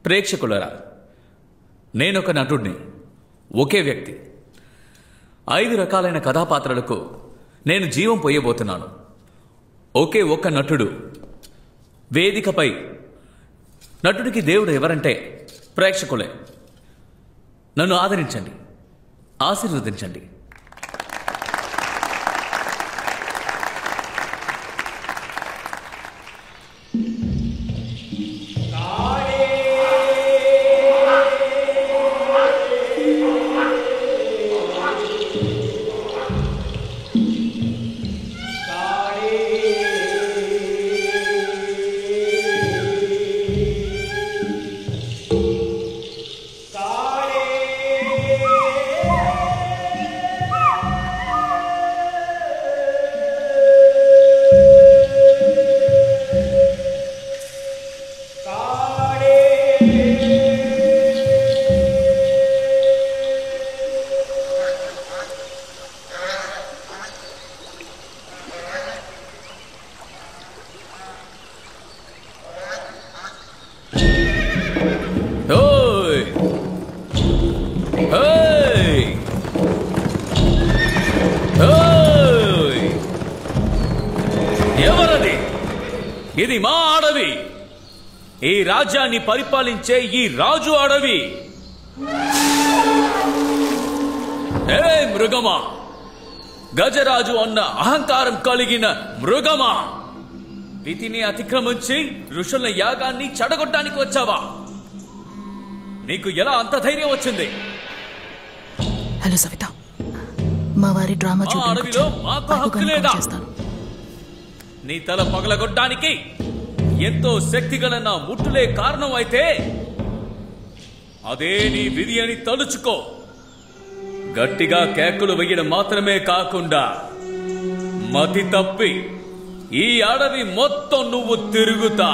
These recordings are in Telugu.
ప్రేక్షకులరా, నేనొక నటుడిని, ఒకే వ్యక్తి. 5 రకాలైన కథాపాత్రలకు నేను జీవం పోయబోతున్నాను. ఒకే ఒక్క నటుడు వేదికపై. నటుడికి దేవుడు ఎవరంటే ప్రేక్షకులే. నన్ను ఆదరించండి, ఆశీర్వదించండి. ఇది మా అడవి. ఈ రాజ్యాన్ని పరిపాలించే ఈ రాజు అడవి. ఏ మృగమా, గజరాజు అన్న అహంకారం కలిగిన మృగమా, విధిని అతిక్రమించి ఋషుల యాగాన్ని చెడగొట్టడానికి వచ్చావా? నీకు ఎలా అంత ధైర్యం వచ్చింది? హలో సవిత, మా వారి డ్రామా అడవిలో మాకు హక్కు లేదా? నీ తల పగలగొట్టడానికి ఎంతో శక్తిగల నా ముట్టులే కారణం అయితే అదే నీ విధి అని తలుచుకో. గట్టిగా కేకలు వేయడం మాత్రమే కాకుండా మతి తప్పి ఈ అడవి మొత్తం నువ్వు తిరుగుతా.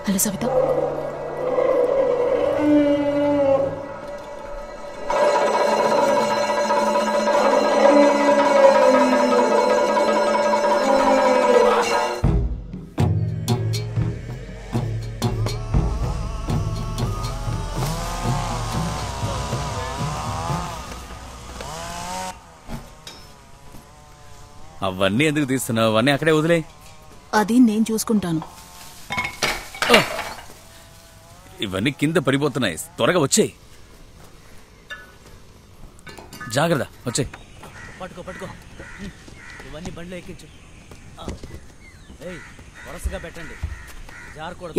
హలో సవిత, అవన్నీ ఎందుకు తీస్తున్నావు? అవన్నీ అక్కడే వదిలే. అది నేను చూసుకుంటాను. ఇవన్నీ కింద పడిపోతున్నాయి. త్వరగా వచ్చేయి. జాగ్రత్త, వచ్చేయి. పట్టుకో పట్టుకో. ఇవన్నీ బండ్లో ఎక్కించు. వరుసగా పెట్టండి.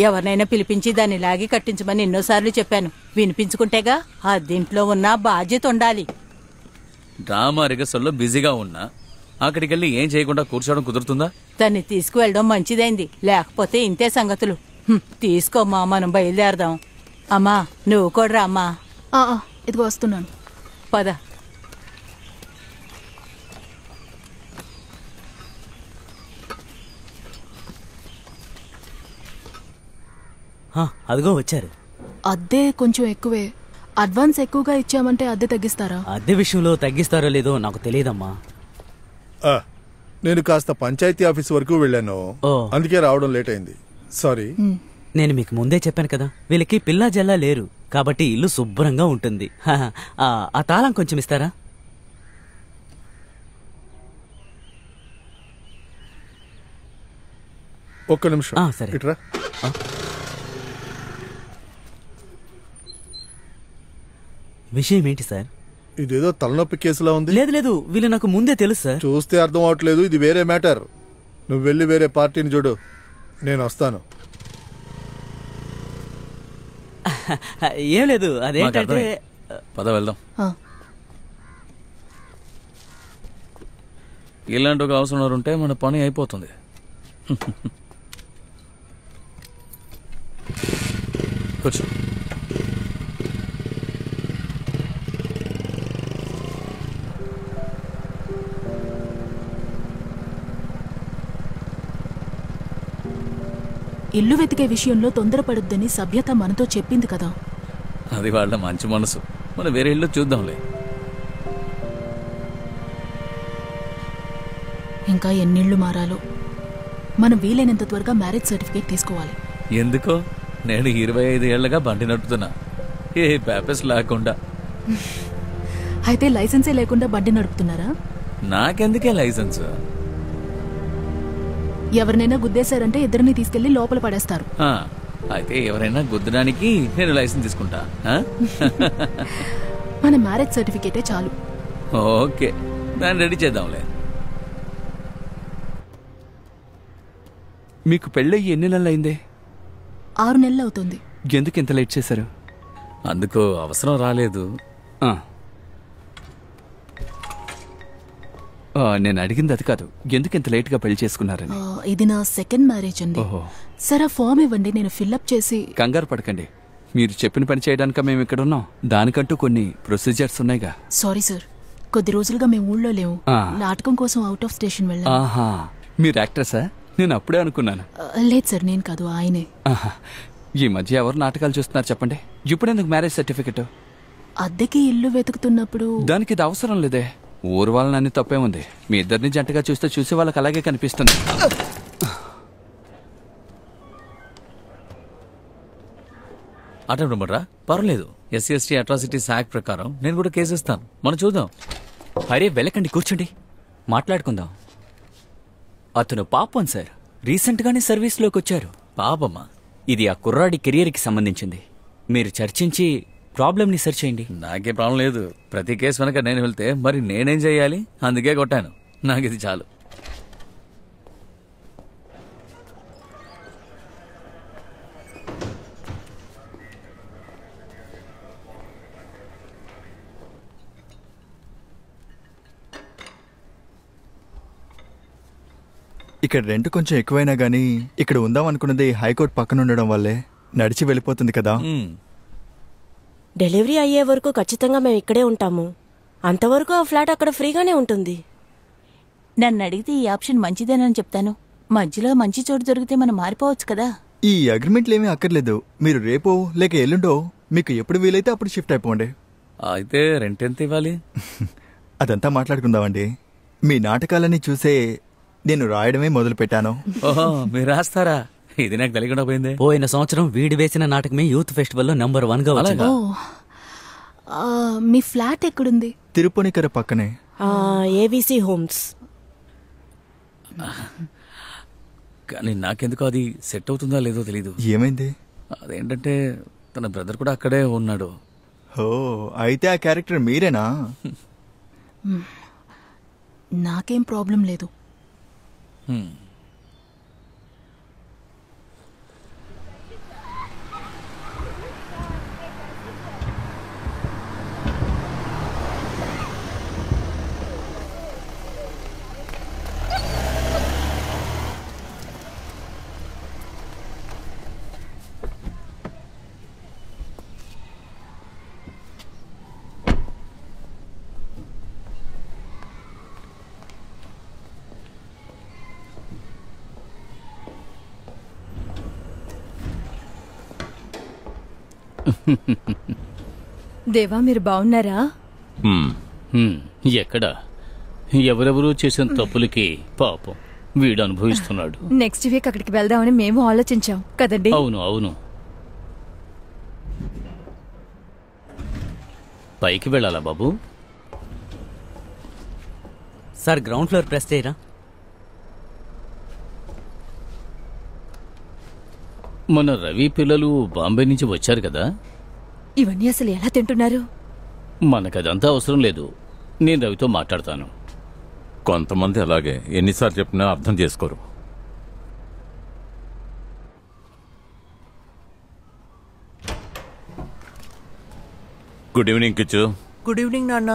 ఎవరినైనా పిలిపించి దాన్ని లాగి కట్టించమని ఎన్నోసార్లు చెప్పాను. వినిపించుకుంటేగా ఆ దీంట్లో ఉన్న బాధ్యత ఉండాలి. డ్రామా రిహర్సల్లో బిజీగా ఉన్నా అక్కడికి వెళ్ళి ఏం చేయకుండా కూర్చోవడం కుదురుతుందా? దాన్ని తీసుకువెళ్ళడం మంచిదైంది, లేకపోతే ఇంతే సంగతులు. తీసుకోమ్మా, మనం బయలుదేరదాం. అమ్మా నువ్వు కూడా రా అమ్మా. ఇదిగో వస్తున్నాను. పద. అదిగో వచ్చారు. అద్దె కొంచెం ఎక్కువే. అడ్వాన్స్ ఎక్కువగా ఇచ్చామంటే అద్దె తగ్గిస్తారా? అద్దె విషయంలో తగ్గిస్తారో లేదో నాకు తెలియదమ్మా. నేను కాస్త పంచాయతీ ఆఫీస్ వరకు వెళ్ళాను, అందుకే రావడం లేట్ అయింది. సారీ. నేను మీకు ముందే చెప్పాను కదా, వీళ్ళకి పిల్లా జల్లా లేరు కాబట్టి ఇల్లు శుభ్రంగా ఉంటుంది. ఆ తాళం కొంచెం ఇస్తారా? ఒక్క నిమిషం. సరే. ఇట్రా. విషయం ఏంటి సార్? ఇదేదో తలనొప్పి కేసులా ఉంది. లేదు లేదు, వీళ్ళు నాకు ముందే తెలుసు సార్. చూస్తే అర్థం అవట్లేదు, ఇది వేరే మ్యాటర్. నువ్వు వెళ్ళి వేరే పార్టీని చూడు, నేను వస్తాను. ఏం లేదు, అదేంటంటే పద వెళ్దాం. ఇలాంటి ఒక అవసరం ఉంటే మన పని అయిపోతుంది. కూర్చో. ఇల్లు వెతికే విషయంలో తొందరపడొద్దని సభ్యత మనతో చెప్పింది కదా. అది వాళ్ళ మంచి మనసు. మనం వేరే ఇల్లు చూద్దాంలే. ఇంకా ఎన్నిళ్ళు మారాలో. మనం వీలైనంత త్వరగా మ్యారేజ్ సర్టిఫికేట్ తీసుకోవాలి. ఎందుకో? నేను 25 ఏళ్లుగా బండి నడుపుతున్నా, ఏ పేపర్స్ లేకుండా. అయితే లైసెన్సే లేకుండా బండి నడుపుతున్నారా? నాకెందుకే లైసెన్స్? ఎవరినైనా గుద్దేశారంటే ఇద్దరిని తీసుకెళ్లి లోపల పడేస్తారు. అయితే ఎవరైనా గుద్దడానికి నేను లైసెన్స్ తీసుకుంటా. మన మ్యారేజ్ సర్టిఫికేటే చాలు. ఓకే, దాన్ని రెడీ చేద్దాంలే. మీకు పెళ్ళయ్యి ఎన్ని నెలలు అయిందే? 6 నెలలు అవుతుంది. ఎందుకు ఇంత లేట్ చేశారు? అందుకు అవసరం రాలేదు. నేను అడిగింది అది కాదు, ఎందుకు ఇంత లేట్ గా పెళ్లి చేసుకున్నారని. ఇది నా సెకండ్ మ్యారేజ్ అండి. సరే ఫామ్ ఇవ్వండి, నేను ఫిల్అప్ చేసి. కంగారు పడకండి, మీరు చెప్పిన పని చేయడానిక మేము ఇక్కడ ఉన్నాం. దానికంటూ కొన్ని ప్రొసీజర్స్ ఉన్నాయిగా. సారీ సార్, కొద్ది రోజులుగా మేము ఊళ్ళో లేవు. నాటకం కోసం అవుట్ ఆఫ్ స్టేషన్ వెళ్ళాం. ఆహా, మీరు యాక్ట్రెసా? నేను అప్పుడే అనుకున్నాను. లేదు సార్, నేను కాదు, ఆయనే. ఈ మధ్య ఎవరు నాటకాలు చూస్తున్నారు చెప్పండి? ఇప్పుడెందుకు మ్యారేజ్ సర్టిఫికెట్? అద్దెకి ఇల్లు వెతుకుతున్నప్పుడు. దానికి ఇది అవసరం లేదే. ఊరు వాళ్ళని అన్ని తప్పే ఉంది. మీ ఇద్దరిని జంటగా చూస్తే చూసే వాళ్ళకి అలాగే కనిపిస్తుంది. అటెంప్ట్ పర్లేదు. SC/ST అట్రాసిటీస్ యాక్ట్ ప్రకారం నేను కూడా కేసు ఇస్తాను. మనం చూద్దాం. అరే వెళ్ళకండి, కూర్చోండి, మాట్లాడుకుందాం. అతను పాపం సార్, రీసెంట్ గానే సర్వీస్ లోకి వచ్చారు. పాపమ్మా? ఇది ఆ కుర్రాడి కెరియర్ కి సంబంధించింది. మీరు చర్చించి ప్రాబ్లం ని సెర్చ్ చేయండి. నాకే ప్రాబ్లం లేదు. ప్రతి కేసు వెనక నేను వెళ్తే మరి నేనేం చెయ్యాలి? అందుకే కొట్టాను. నాకు ఇది చాలు. ఇక్కడ రెంట్ కొంచెం ఎక్కువైనా గానీ ఇక్కడ ఉందాం అనుకున్నది హైకోర్టు పక్కన ఉండడం వల్లే నడిచి వెళ్ళిపోతుంది కదా. డెలివరీ అయ్యే వరకు ఖచ్చితంగా మేము ఇక్కడే ఉంటాము. అంతవరకు ఆ ఫ్లాట్ అక్కడ ఫ్రీగానే ఉంటుంది. నన్ను అడిగితే ఈ ఆప్షన్ మంచిదేనని చెప్తాను. మధ్యలో మంచి చోటు దొరికితే మనం మారిపోవచ్చు కదా. ఈ అగ్రిమెంట్లు ఏమీ అక్కర్లేదు. మీరు రేపో లేక ఎల్లుండో మీకు ఎప్పుడు వీలైతే అప్పుడు షిఫ్ట్ అయిపోండి. అయితే రెంట్ ఎంత ఇవ్వాలి? అదంతా మాట్లాడుకుందామండి. మీ నాటకాలని చూసే నేను రాయడమే మొదలు పెట్టాను. ఓహో, మీరు రాస్తారా? ఇది నాకు తెలియకుండా పోయింది. పోయిన సంవత్సరం వీడి వేసిన నాటకమే యూత్ ఫెస్టివల్లో నెంబర్ 1 గా వచ్చింది. మీ ఫ్లాట్ ఎక్కడుంది? తిరుపతికర పక్కనే. ABC homes. కానీ నాకెందుకు అది సెట్ అవుతుందో లేదో తెలీదు. ఏమైంది? అదేంటంటే తన బ్రదర్ కూడా అక్కడే ఉన్నాడు. ఓ, అయితే ఆ క్యారెక్టర్ మీరేనా? నాకేం ప్రాబ్లం లేదు. దేవా, మీరు బాగున్నారా? ఎక్కడ? ఎవరెవరూ చేసిన తప్పులకి పాపం వీడు అనుభవిస్తున్నాడు. నెక్స్ట్ వీక్ అక్కడికి వెళ్దామని మేము ఆలోచించాం కదండి. అవును అవును. పైకి వెళ్ళాలా బాబు? సార్, గ్రౌండ్ ఫ్లోర్ ప్రెస్ చేయరా? మన రవి పిల్లలు బాంబే నుంచి వచ్చారు కదా. ఇవన్నీ అసలు ఎలా తింటున్నారు? మనకదంతా అవసరం లేదు. నేను రవితో మాట్లాడతాను. కొంతమంది అలాగే ఎన్నిసార్లు చెప్పినా అర్థం చేసుకోరు. Good evening Kichu. Good evening నాన్న.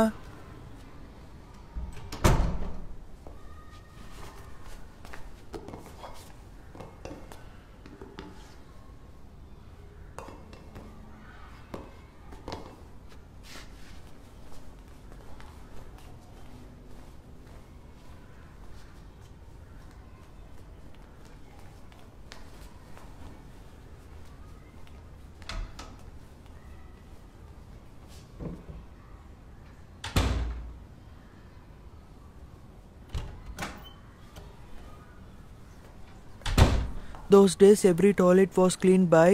Those days every toilet was cleaned by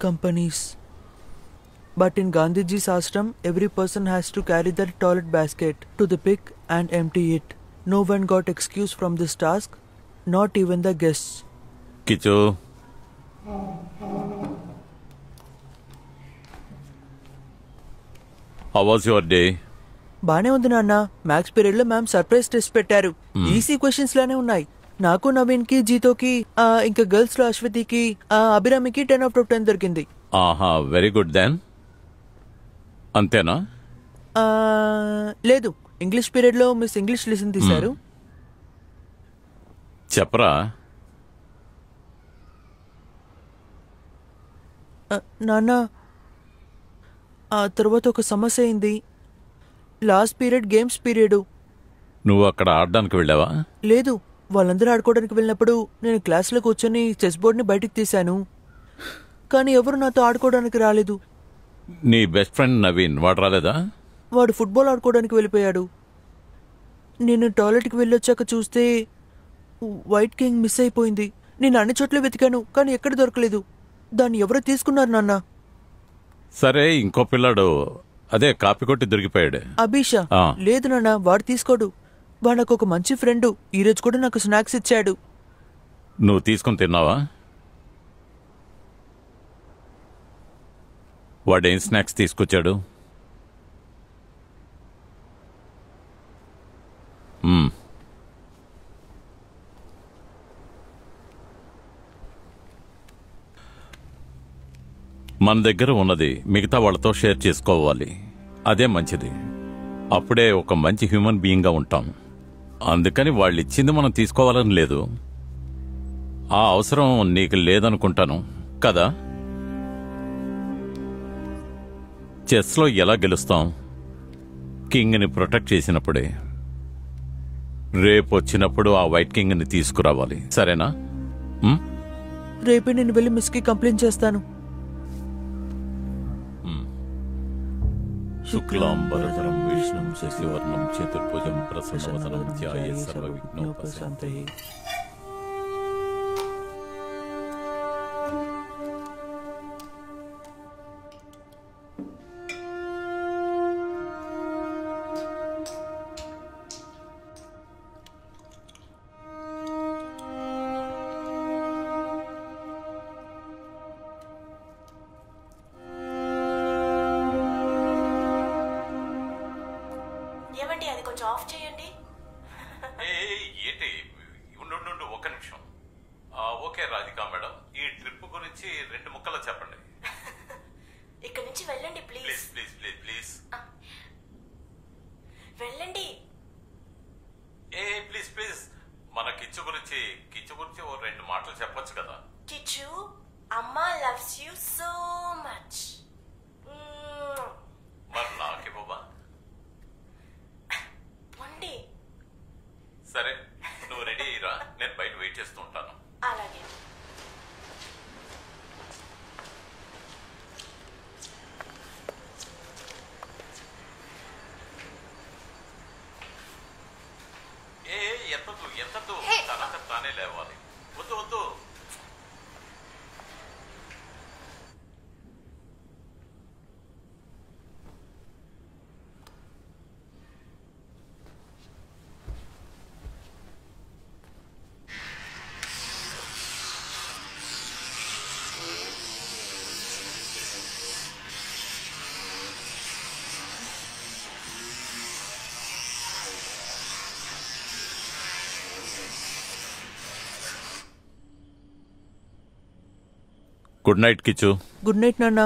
companies. But in Gandhiji's ashram, every person has to carry their toilet basket to the pig and empty it. No one got excuse from this task, not even the guests. Kichu how was your day? బానే ఉంది నాన్న. మ్యాథ్స్ పీరియడ్ లో మ్యామ్ సర్ప్రైజ్ టెస్ట్ పెట్టారు. ఈసీ క్వశ్చన్స్ లానే ఉన్నాయి. నాకు నవీన్ కి జీతోకి ఇంకా గర్ల్స్ లో అశ్వతికి అభిరామికి 10 out of 10 దొరికింది. ఆహా, వెరీ గుడ్ దెన్. అంతేనా? లేదు, ఇంగ్లీష్ పీరియడ్ లో మిస్ ఇంగ్లీష్ లెసన్ తీశారు. చెప్పరా. నాన్న, ఆ తర్వాత ఒక సమస్య అయింది. Last period games period. నువ్వు అక్కడ ఆడడానికి వెళ్ళావా? లేదు, వాళ్ళందరూ ఆడుకోవడానికి వెళ్ళినప్పుడు నేను క్లాస్లో కూర్చొని చెస్ బోర్డ్ని బయటికి తీశాను. కానీ ఎవరు నాతో ఆడుకోవడానికి రాలేదు. నీ బెస్ట్ ఫ్రెండ్ నవీన్ వాడు రాలేదా? వాడు ఫుట్బాల్ ఆడుకోవడానికి వెళ్ళిపోయాడు. నేను టాయిలెట్కి వెళ్ళొచ్చాక చూస్తే వైట్ కింగ్ మిస్ అయిపోయింది. నేను అన్ని చోట్ల వెతికాను, కానీ ఎక్కడ దొరకలేదు. దాన్ని ఎవరో తీసుకున్నారు నాన్న. సరే, ఇంకో పిల్లాడు అదే కాపీ కొట్టి దొరికిపోయాడు. అభిషా? లేదు నాన్న, వాడు తీసుకోడు. వాడు నాకు ఒక మంచి ఫ్రెండ్. ఈరోజు కూడా నాకు స్నాక్స్ ఇచ్చాడు. నువ్వు తీసుకుని తిన్నావా? వాడేం స్నాక్స్ తీసుకొచ్చాడు? మన దగ్గర ఉన్నది మిగతా వాళ్ళతో షేర్ చేసుకోవాలి. అదే మంచిది. అప్పుడే ఒక మంచి హ్యూమన్ బీయింగ్గా ఉంటాం. అందుకని వాళ్ళు ఇచ్చింది మనం తీసుకోవాలని లేదు. ఆ అవసరం నీకు లేదనుకుంటాను కదా. చెస్లో ఎలా గెలుస్తాం? కింగ్ని ప్రొటెక్ట్ చేసినప్పుడే. రేపు వచ్చినప్పుడు ఆ వైట్ కింగ్ని తీసుకురావాలి, సరేనా? రేపే నేను వెళ్ళి మిస్కి కంప్లైంట్ చేస్తాను. శుక్లాంబరధరం విష్ణుం శశివర్ణం చతుర్భుజం ప్రసన్నవదనం ధ్యాయే సర్వవిఘ్నోపశాంతయే. ఏమండి, అది కొంచెం ఆఫ్ చేయండి. ఏంటి? ఉండు, ఒక్క నిమిషం. ఓకే రాధికా మేడం, ఈ ట్రిప్ గురించి 2 ముక్కలు చెప్పండి. ఇక్కడ నుంచి వెళ్ళండి ప్లీజ్. ప్లీజ్ వెళ్ళండి. ప్లీజ్ మన కిచ్చు గురించి ఓ 2 మాటలు చెప్పొచ్చు కదా. కిచ్చు, అమ్మా లవ్స్ యూ సో మచ్. మరి నాకే బాబా. సరే, నువ్వు రెడీ అయ్యిరా, నేను బయట వెయిట్ చేస్తూ ఉంటాను. అలాగే. ఎత్తద్దు, తనంత తానే లేవాలి. వద్దు. Good night Kichu. Good night నాన్న.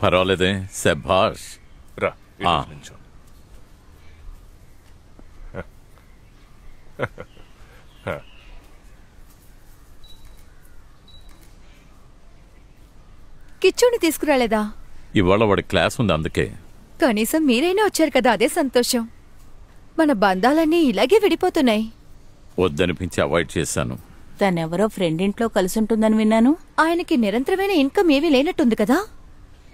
పర్వాలేదే, శభాష్. రా ఆ. నించో. కిచ్చుని తీసుకురాలేదా? ఇవాళ వాడి క్లాస్ ఉంది, అందుకే. కనీసం మీరైనా వచ్చారు కదా, అదే సంతోషం. మన బంధాలన్నీ ఇలాగే విడిపోతున్నాయి. వద్దనిపించి అవాయిడ్ చేశాను. తనెవరో ఫ్రెండ్ ఇంట్లో కలిసుంటుందని విన్నాను. ఆయనకి నిరంతరమైన ఇన్కమ్ ఏమీ లేనట్టుంది కదా.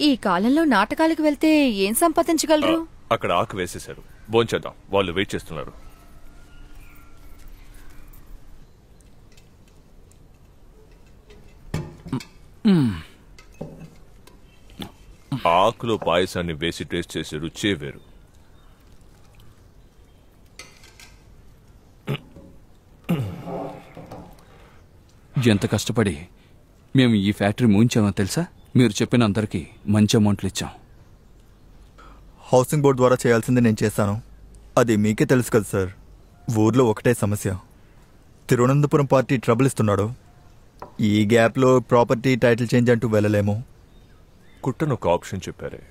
ఈ కాలంలో నాటకాలకు వెళ్తే ఏం సంపాదించగలరు? అక్కడ ఆకు వేసేశారు. భోంచేద్దాం, వాళ్ళు వెయిట్ చేస్తున్నారు. ఆకులో పాయసాన్ని వేసి టేస్ట్ చేసే రుచే వేరు. ఎంత కష్టపడి మేము ఈ ఫ్యాక్టరీ మూయించామో తెలుసా? మీరు చెప్పిన అందరికీ మంచి అమౌంట్లు ఇచ్చాం. హౌసింగ్ బోర్డు ద్వారా చేయాల్సింది నేను చేశాను. అది మీకే తెలుసు కదా సార్. ఊర్లో ఒకటే సమస్య, తిరువనంతపురం పార్టీ ట్రబుల్ ఇస్తున్నాడు. ఈ గ్యాప్లో ప్రాపర్టీ టైటిల్ చేంజ్ అంటూ వెళ్ళలేము. కుట్టను ఒక ఆప్షన్ చెప్పారే,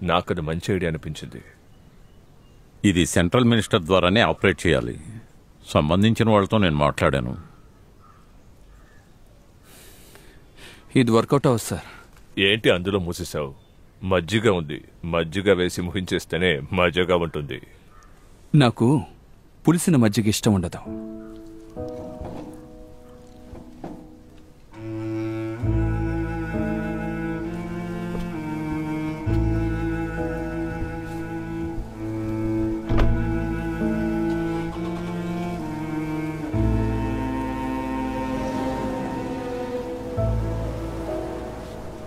నాకది మంచి ఐడియా అనిపించింది. ఇది సెంట్రల్ మినిస్టర్ ద్వారానే ఆపరేట్ చేయాలి. సంబంధించిన వాళ్ళతో నేను మాట్లాడాను. ఇది వర్కౌట్ అవ్వదు సార్. ఏంటి అందులో మూసేశావు? మజ్జిగ ఉంది, మజ్జిగ వేసి ముహించేస్తేనే మజ్జిగ ఉంటుంది. నాకు పులిసిన మజ్జిగ ఇష్టం ఉండదు.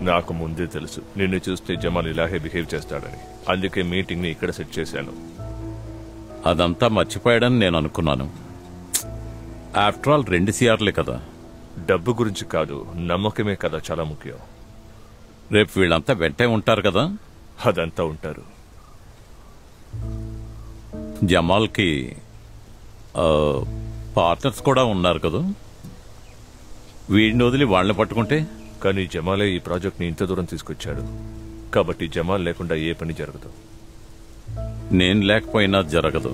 నాకు ముందే తెలుసు నిన్ను చూస్తే జమాల్ ఇలాగే బిహేవ్ చేస్తాడని. అందుకే మీటింగ్ ని ఇక్కడ సెట్ చేశాను. అదంతా మర్చిపోయాడని నేను అనుకున్నాను. ఆఫ్టర్ ఆల్ 2 CRలే కదా. డబ్బు గురించి కాదు, నమ్మకమే కదా చాలా ముఖ్యం. రేపు వీళ్ళంతా వెంటే ఉంటారు కదా. అదంతా ఉంటారు. జమాల్కి పార్ట్నర్స్ కూడా ఉన్నారు కదా. వీడిని వదిలి వాళ్ళని పట్టుకుంటే. కానీ జమాలే ఈ ప్రాజెక్ట్ని ఇంత దూరం తీసుకొచ్చాడు. కాబట్టి జమాల్ లేకుండా ఏ పని జరగదు. నేను లేకపోయినా జరగదు.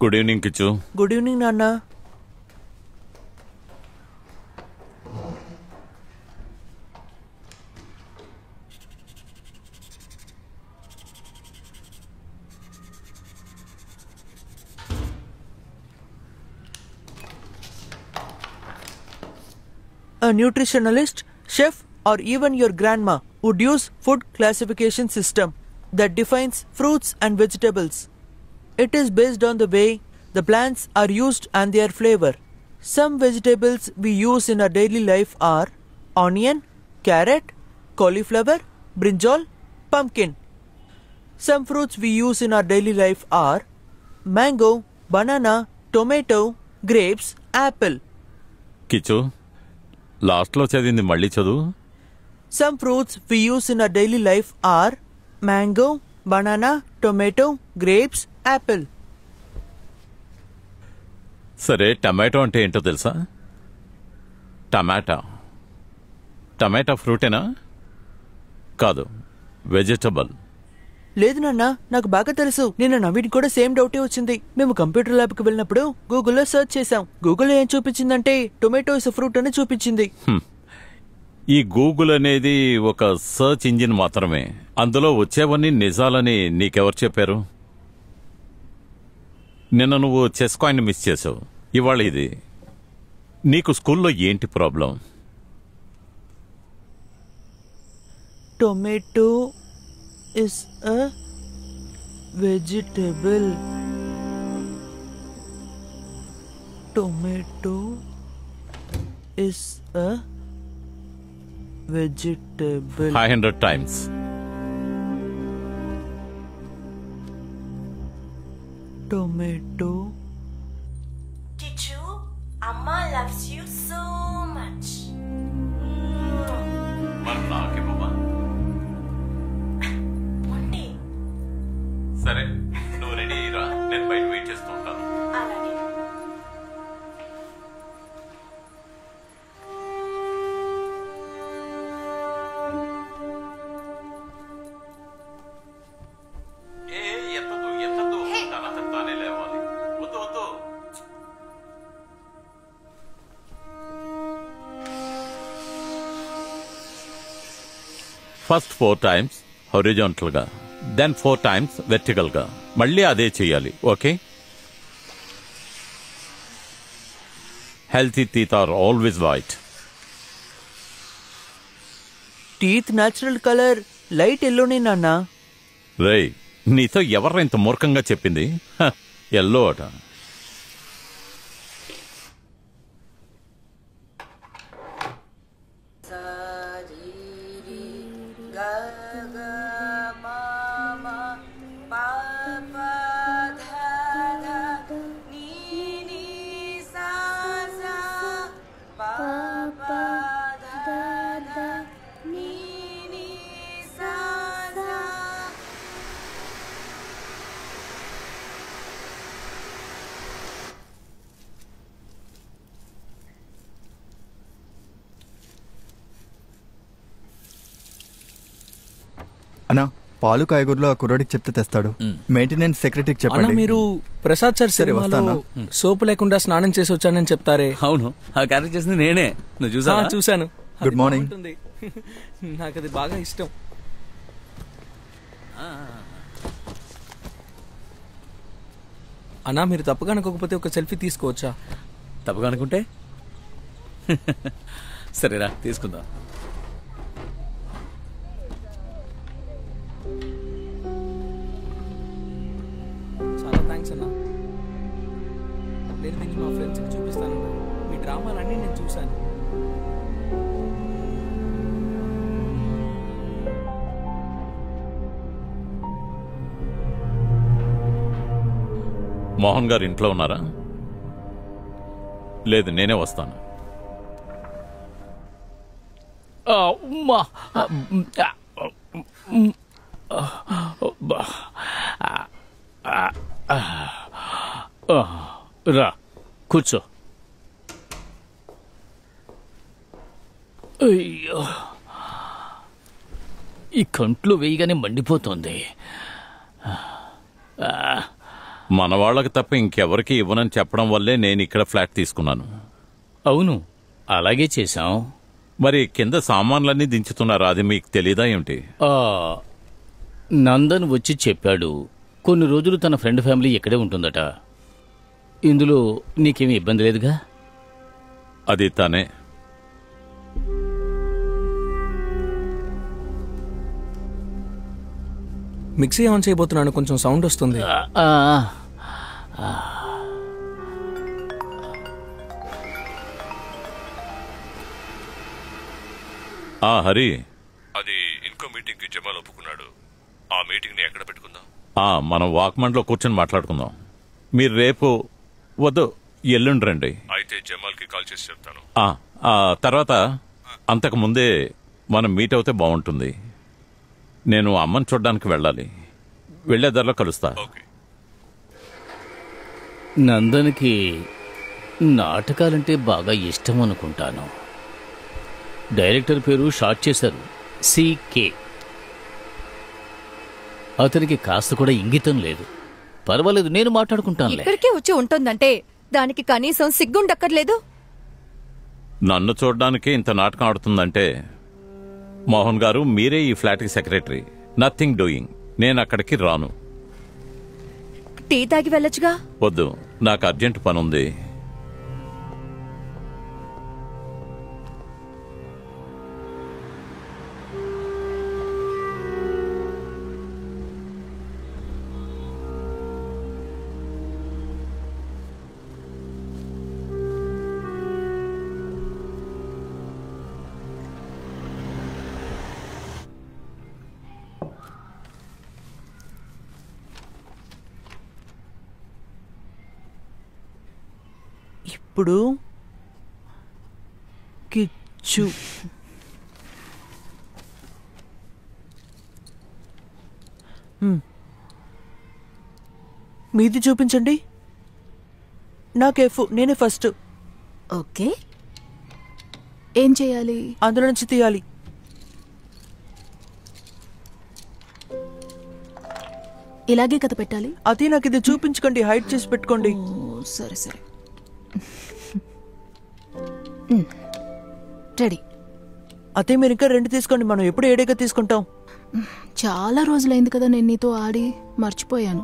Good evening Kichu. Good evening నాన్న. A nutritionalist, chef, or even your grandma would use food classification system that defines fruits and vegetables. It is based on the way the plants are used and their flavor. Some vegetables we use in our daily life are onion, carrot, cauliflower, brinjal, pumpkin. Some fruits we use in our daily life are mango, banana, tomato, grapes, apple. Kichu, లాస్ట్లో చదివింది మళ్ళీ చదువు. Some fruits we use in our daily life are mango, banana, tomato, grapes, apple. సరే, టమాటో అంటే ఏంటో తెలుసా? టమాటా ఫ్రూటేనా? కాదు, వెజిటబుల్. లేదు నాన్న, నాకు బాగా తెలుసు. నిన్న నవీన్ కూడా సేమ్ డౌటే వచ్చింది. మేము కంప్యూటర్ ల్యాబ్ కి వెళ్ళినప్పుడు గూగుల్లో సెర్చ్ చేసాం. గూగుల్లో ఏం చూపించిందంటే టొమాటో ఇస్ ఫ్రూట్ అని చూపించింది. ఈ గూగుల్ అనేది ఒక సర్చ్ ఇంజిన్ మాత్రమే. అందులో వచ్చేవన్నీ నిజాలని నీకెవరు చెప్పారు? నిన్న నువ్వు చెస్ కాయిన్ మిస్ చేసావు, ఇవాళ ఇది. నీకు స్కూల్లో ఏంటి problem? Tomato is a vegetable. Tomato is a vegetable. 500 times. Tomato. Kichu, Amma loves you so much. సరే నువ్వు రెడీ అయ్యిరా, నేను బయట వెయిట్ చేస్తూ ఉంటాను. ఎత్తదు తనంతట తానే లేవాలి. వద్దు వద్దు. ఫస్ట్ 4 times హారిజాంటల్ గా, దెన్ 4 times వెర్టికల్ గా, మళ్ళీ అదే చేయాలి. Okay? Healthy teeth are always white. Teeth natural colour light ఎల్లోనే నాన్న. రేయ్, నీతో ఎవర్రా ఇంత మూర్ఖంగా చెప్పింది? ఎల్లో అట. అన్నా, పాలు కాయగూరలో ఆ కుర్రాడికి చెప్తే తెస్తాడు. మెయింటెనెన్స్ సెక్రటరీకి అన్న చెప్పండి. మీరు ప్రసాద్ సార్ సరే, సినిమాలో వస్తానా? సోపు లేకుండా స్నానం చేసి వచ్చానని చెప్తారే. అవును, ఆ క్యారెక్టర్ చేసింది నేనే. నువ్వు చూసావా? చూశాను. Good morning. నాకు అది బాగా ఇష్టం. అన్నా మీరు తప్పుగా అనుకోకపోతే ఒక సెల్ఫీ తీసుకోవచ్చా? తప్పుగా అనుకుంటే సరేరా, తీసుకుందాం. చాలా థ్యాంక్స్ అన్నా. నేను దీన్ని మా ఫ్రెండ్స్కి చూపిస్తానన్నా. మీ డ్రామాలన్నీ నేను చూశాను. మోహన్ గారు ఇంట్లో ఉన్నారా? లేదు, నేనే వస్తాను. రా కూర్చో. అయ్యో, ఈ కంట్లో వేయగానే మండిపోతుంది. మన వాళ్ళకి తప్ప ఇంకెవరికి ఇవ్వనని చెప్పడం వల్లే నేను ఇక్కడ ఫ్లాట్ తీసుకున్నాను. అవును, అలాగే చేశాం. మరి కింద సామాన్లన్నీ దించుతున్నారు, అది మీకు తెలీదా ఏమిటి? నందన్ వచ్చి చెప్పాడు, కొన్ని రోజులు తన ఫ్రెండ్ ఫ్యామిలీ ఇక్కడే ఉంటుందట. ఇందులో నీకేమీ ఇబ్బంది లేదుగా? అది తనే. మిక్సీ ఆన్ చేయబోతున్నాను, కొంచెం సౌండ్ వస్తుంది. హరి, అది ఇంకో మీటింగ్ కి జమాల్ ఒప్పుకున్నాడు. ఆ మీటింగ్ ని ఎక్కడ పెట్టుకుందాం? మనం వాక్మండ్ లో కూర్చొని మాట్లాడుకుందాం. మీరు రేపు వద్దు, ఎల్లుండి రండి. అయితే జమాల్ కి కాల్ చేసి చెప్తాను. తర్వాత అంతకు ముందే మనం మీట్ అవుతే బాగుంటుంది. నేను అమ్మని చూడ్డానికి వెళ్ళాలి. వెళ్లే దారిలో కలుస్తా. నందన్కి నాటకాలంటే బాగా ఇష్టం అనుకుంటాను. డైరెక్టర్ పేరు షార్ట్ చేశారు, సికే. అతనికి కాస్త కూడా ఇంగితం లేదు. పర్వాలేదు, నేను మాట్లాడుకుంటానులే. ఇక్కడికే వచ్చి ఉంటుందంటే దానికి కనీసం సిగ్గుండక్కర్లేదు. నన్ను చూడ్డానికి ఇంత నాటకం ఆడుతుందంటే మోహన్ గారు మీరే ఈ ఫ్లాట్ కి సెక్రటరీ. Nothing doing. నేను అక్కడికి రాను. టీ తాగి వెళ్ళొచ్చుగా. వద్దు, నాకు అర్జెంట్ పనుంది. ఇప్పుడు కిచ్చు మీది చూపించండి. నాకు F, నేనే ఫస్ట్. ఓకే, ఏం చేయాలి? అందులో నుంచి తీయాలి. ఇలాగే కదా పెట్టాలి? అది నాకు ఇది చూపించకండి, హైడ్ చేసి పెట్టుకోండి. సరే సరే, రెడీ. అదే మీరు ఇంకా 2 తీసుకోండి, మనం ఎప్పుడు ఏడేగా తీసుకుంటాం. చాలా రోజులైంది కదా నేను నీతో ఆడి, మర్చిపోయాను.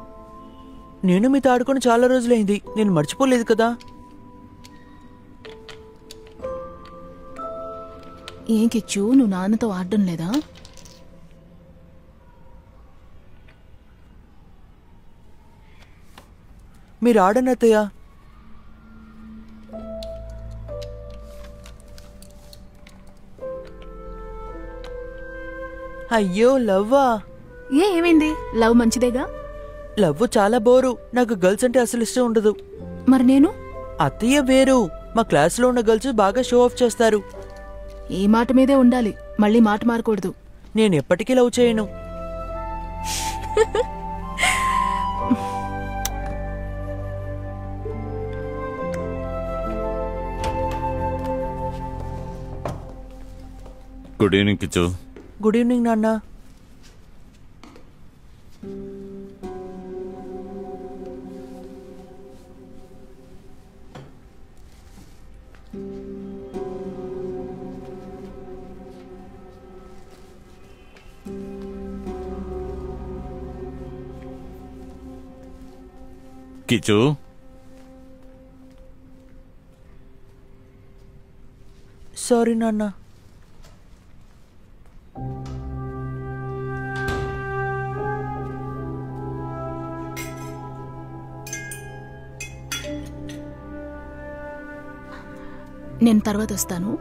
నేను మీతో ఆడుకొని చాలా రోజులైంది, నేను మర్చిపోలేదు కదా. ఏం కిచ్చు, నువ్వు నాన్నతో ఆడడం లేదా? మీరు ఆడను అత్తయ్య. అయ్యో లవ్వా? ఏమైంది? లవ్ మంచిదేగా. లవ్ చాలా బోరు, నాకు గర్ల్స్ అంటే అసలు ఇష్టం ఉండదు. మరి నేను? అత్తయ్య వేరు, మా క్లాస్లో ఉన్న గర్ల్స్ బాగా షో ఆఫ్ చేస్తారు. ఈ మాట మీదే ఉండాలి, మళ్ళీ మాట మారకూడదు. నేను ఎప్పటికీ లవ్ చేయను. Good evening Kichu. Good evening నాన్న. కిచ్చు, సారీ నాన్న. నేను తర్వాత వస్తాను.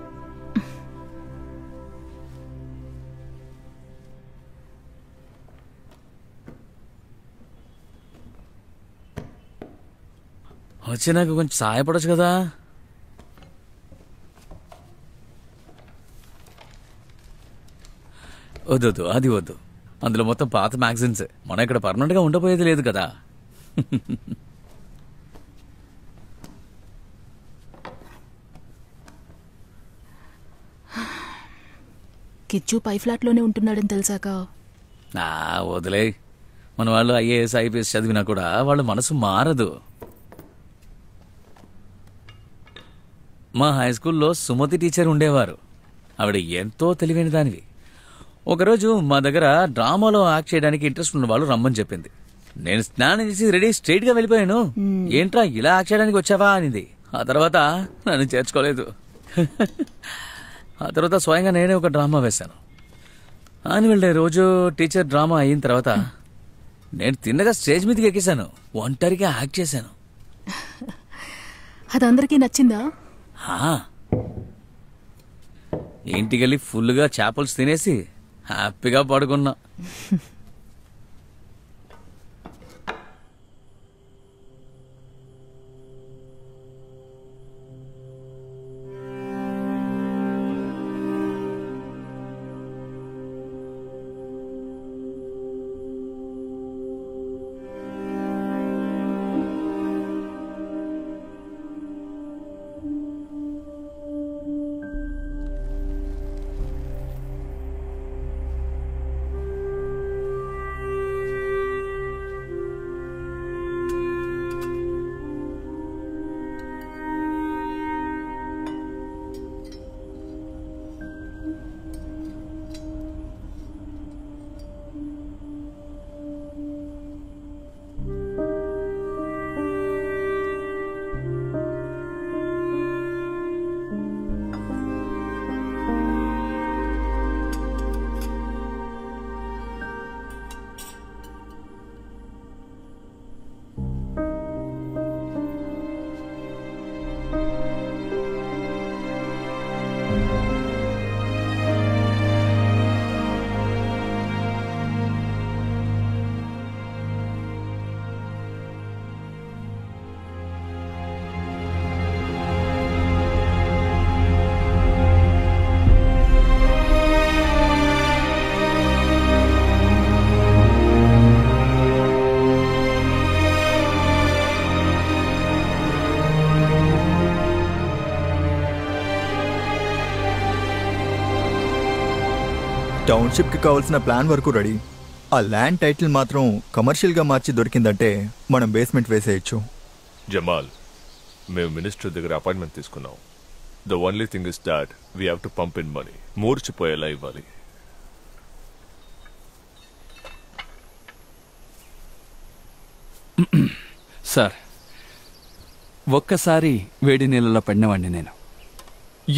వచ్చి నాకు కొంచెం సహాయపడచ్చు కదా. వద్దు, అది వద్దు. అందులో మొత్తం పాత మ్యాగజైన్స్. మనం ఇక్కడ పర్మనెంట్ గా ఉండబోయేది లేదు కదా. కిచ్చు పై ఫ్లాట్లోనే ఉంటున్నాడని తెలిసాక వదిలే. మన వాళ్ళు IAS IPS చదివినా కూడా వాళ్ళ మనసు మారదు. మా హై స్కూల్లో సుమతి టీచర్ ఉండేవారు. ఆవిడ ఎంతో తెలివైన దానివి. ఒకరోజు మా దగ్గర డ్రామాలో యాక్ట్ చేయడానికి ఇంట్రెస్ట్ ఉన్న వాళ్ళు రమ్మని చెప్పింది. నేను స్నానం చేసి రెడీ స్ట్రైట్ గా వెళ్ళిపోయాను. ఏంట్రా ఇలా యాక్ట్ చేయడానికి వచ్చావా అనింది. ఆ తర్వాత నన్ను చేర్చుకోలేదు. ఆ తర్వాత స్వయంగా నేనే ఒక డ్రామా వేశాను. యాన్యువల్ డే రోజు టీచర్ డ్రామా అయిన తర్వాత నేను తిన్నగా స్టేజ్ మీదకి ఎక్కేశాను. ఒంటరిగా యాక్ట్ చేశాను. అది అందరికీ నచ్చిందా? ఇంటికెళ్ళి ఫుల్గా చేపలు తినేసి హ్యాపీగా పడుకున్నా. టౌన్షిప్కి కావాల్సిన ప్లాన్ వరకు రెడీ. ఆ ల్యాండ్ టైటిల్ మాత్రం కమర్షియల్గా మార్చి దొరికిందంటే మనం బేస్మెంట్ వేసేయచ్చు. జమాల్, మేము మినిస్టర్ దగ్గర అపాయింట్మెంట్ తీసుకున్నాం. The only thing is that we have to pump in money. మూర్చిపోయేలా ఇవ్వాలి. సార్, ఒక్కసారి వేడి నీళ్ళలో పడినవాడిని నేను.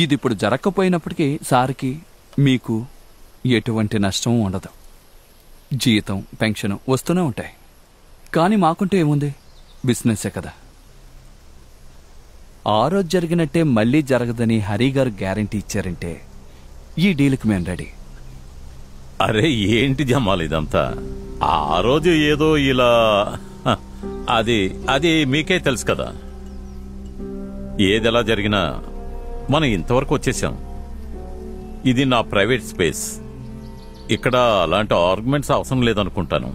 ఇది ఇప్పుడు జరగకపోయినప్పటికీ సార్కి మీకు ఎటువంటి నష్టం ఉండదు. జీతం పెన్షన్ వస్తూనే ఉంటాయి. కానీ మాకుంటే ఏముంది, బిజినెస్సే కదా. ఆ రోజు జరిగినట్టే మళ్ళీ జరగదని హరిగారు గ్యారంటీ ఇచ్చారంటే ఈ డీల్కి మేము రెడీ. అరే ఏంటి జమాల్ ఇదంతా? ఆ రోజు ఏదో ఇలా అది మీకే తెలుసు కదా. ఏదెలా జరిగినా మనం ఇంతవరకు వచ్చేసాం. ఇది నా ప్రైవేట్ స్పేస్. ఇక్కడ అలాంటి ఆర్గ్యుమెంట్స్ అవసరం లేదనుకుంటాను.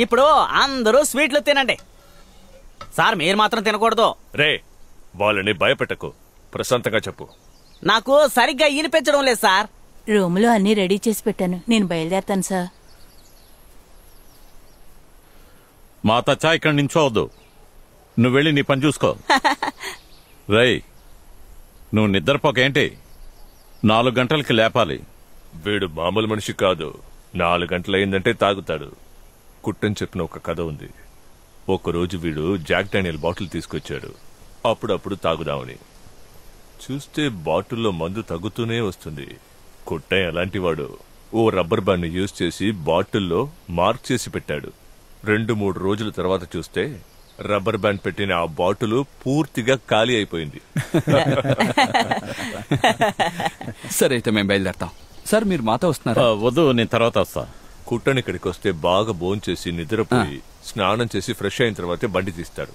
ఇప్పుడు అందరూ స్వీట్లు తినండి. సార్ మీరు మాత్రం తినకూడదు. రే, వాళ్ళని భయపెట్టకు, ప్రశాంతంగా చెప్పు. నాకు సరిగ్గా ఈనిపించడం లేదు సార్. రూమ్లో అన్నీ రెడీ చేసి పెట్టాను, నేను బయలుదేరతాను సార్. మా తచ్చా ఇక్కడ నించోవద్దు. నువ్వు వెళ్ళి నీ పని చూసుకో. రై, నువ్వు నిద్రపోకేంటి? 4 గంటలకి లేపాలి. వీడు మామూలు మనిషి కాదు. 4 గంటలయిందంటే తాగుతాడు. కుట్టని చెప్పిన ఒక కథ ఉంది. ఒకరోజు వీడు జాక్ డానియల్ బాటిల్ తీసుకొచ్చాడు. అప్పుడప్పుడు తాగుదామని చూస్తే బాటిల్లో మందు తగ్గుతూనే వస్తుంది. కుట్టయ్య అలాంటివాడు ఓ రబ్బర్ బ్యాండ్ యూజ్ చేసి బాటిల్లో మార్క్ చేసి పెట్టాడు. 2-3 రోజుల తర్వాత చూస్తే రబ్బర్ బ్యాండ్ పెట్టిన ఆ బాటిల్ పూర్తిగా ఖాళీ అయిపోయింది. సరే, అయితే మేము బయలుదేరతాం. సార్ మీరు మాతో వస్తున్నారా? వద్దు, నేను తర్వాత వస్తా. కుట్టని ఇక్కడికి వస్తే బాగా భోంచేసి నిద్రపోయి స్నానం చేసి ఫ్రెష్ అయిన తర్వాతే బండి తీస్తాడు.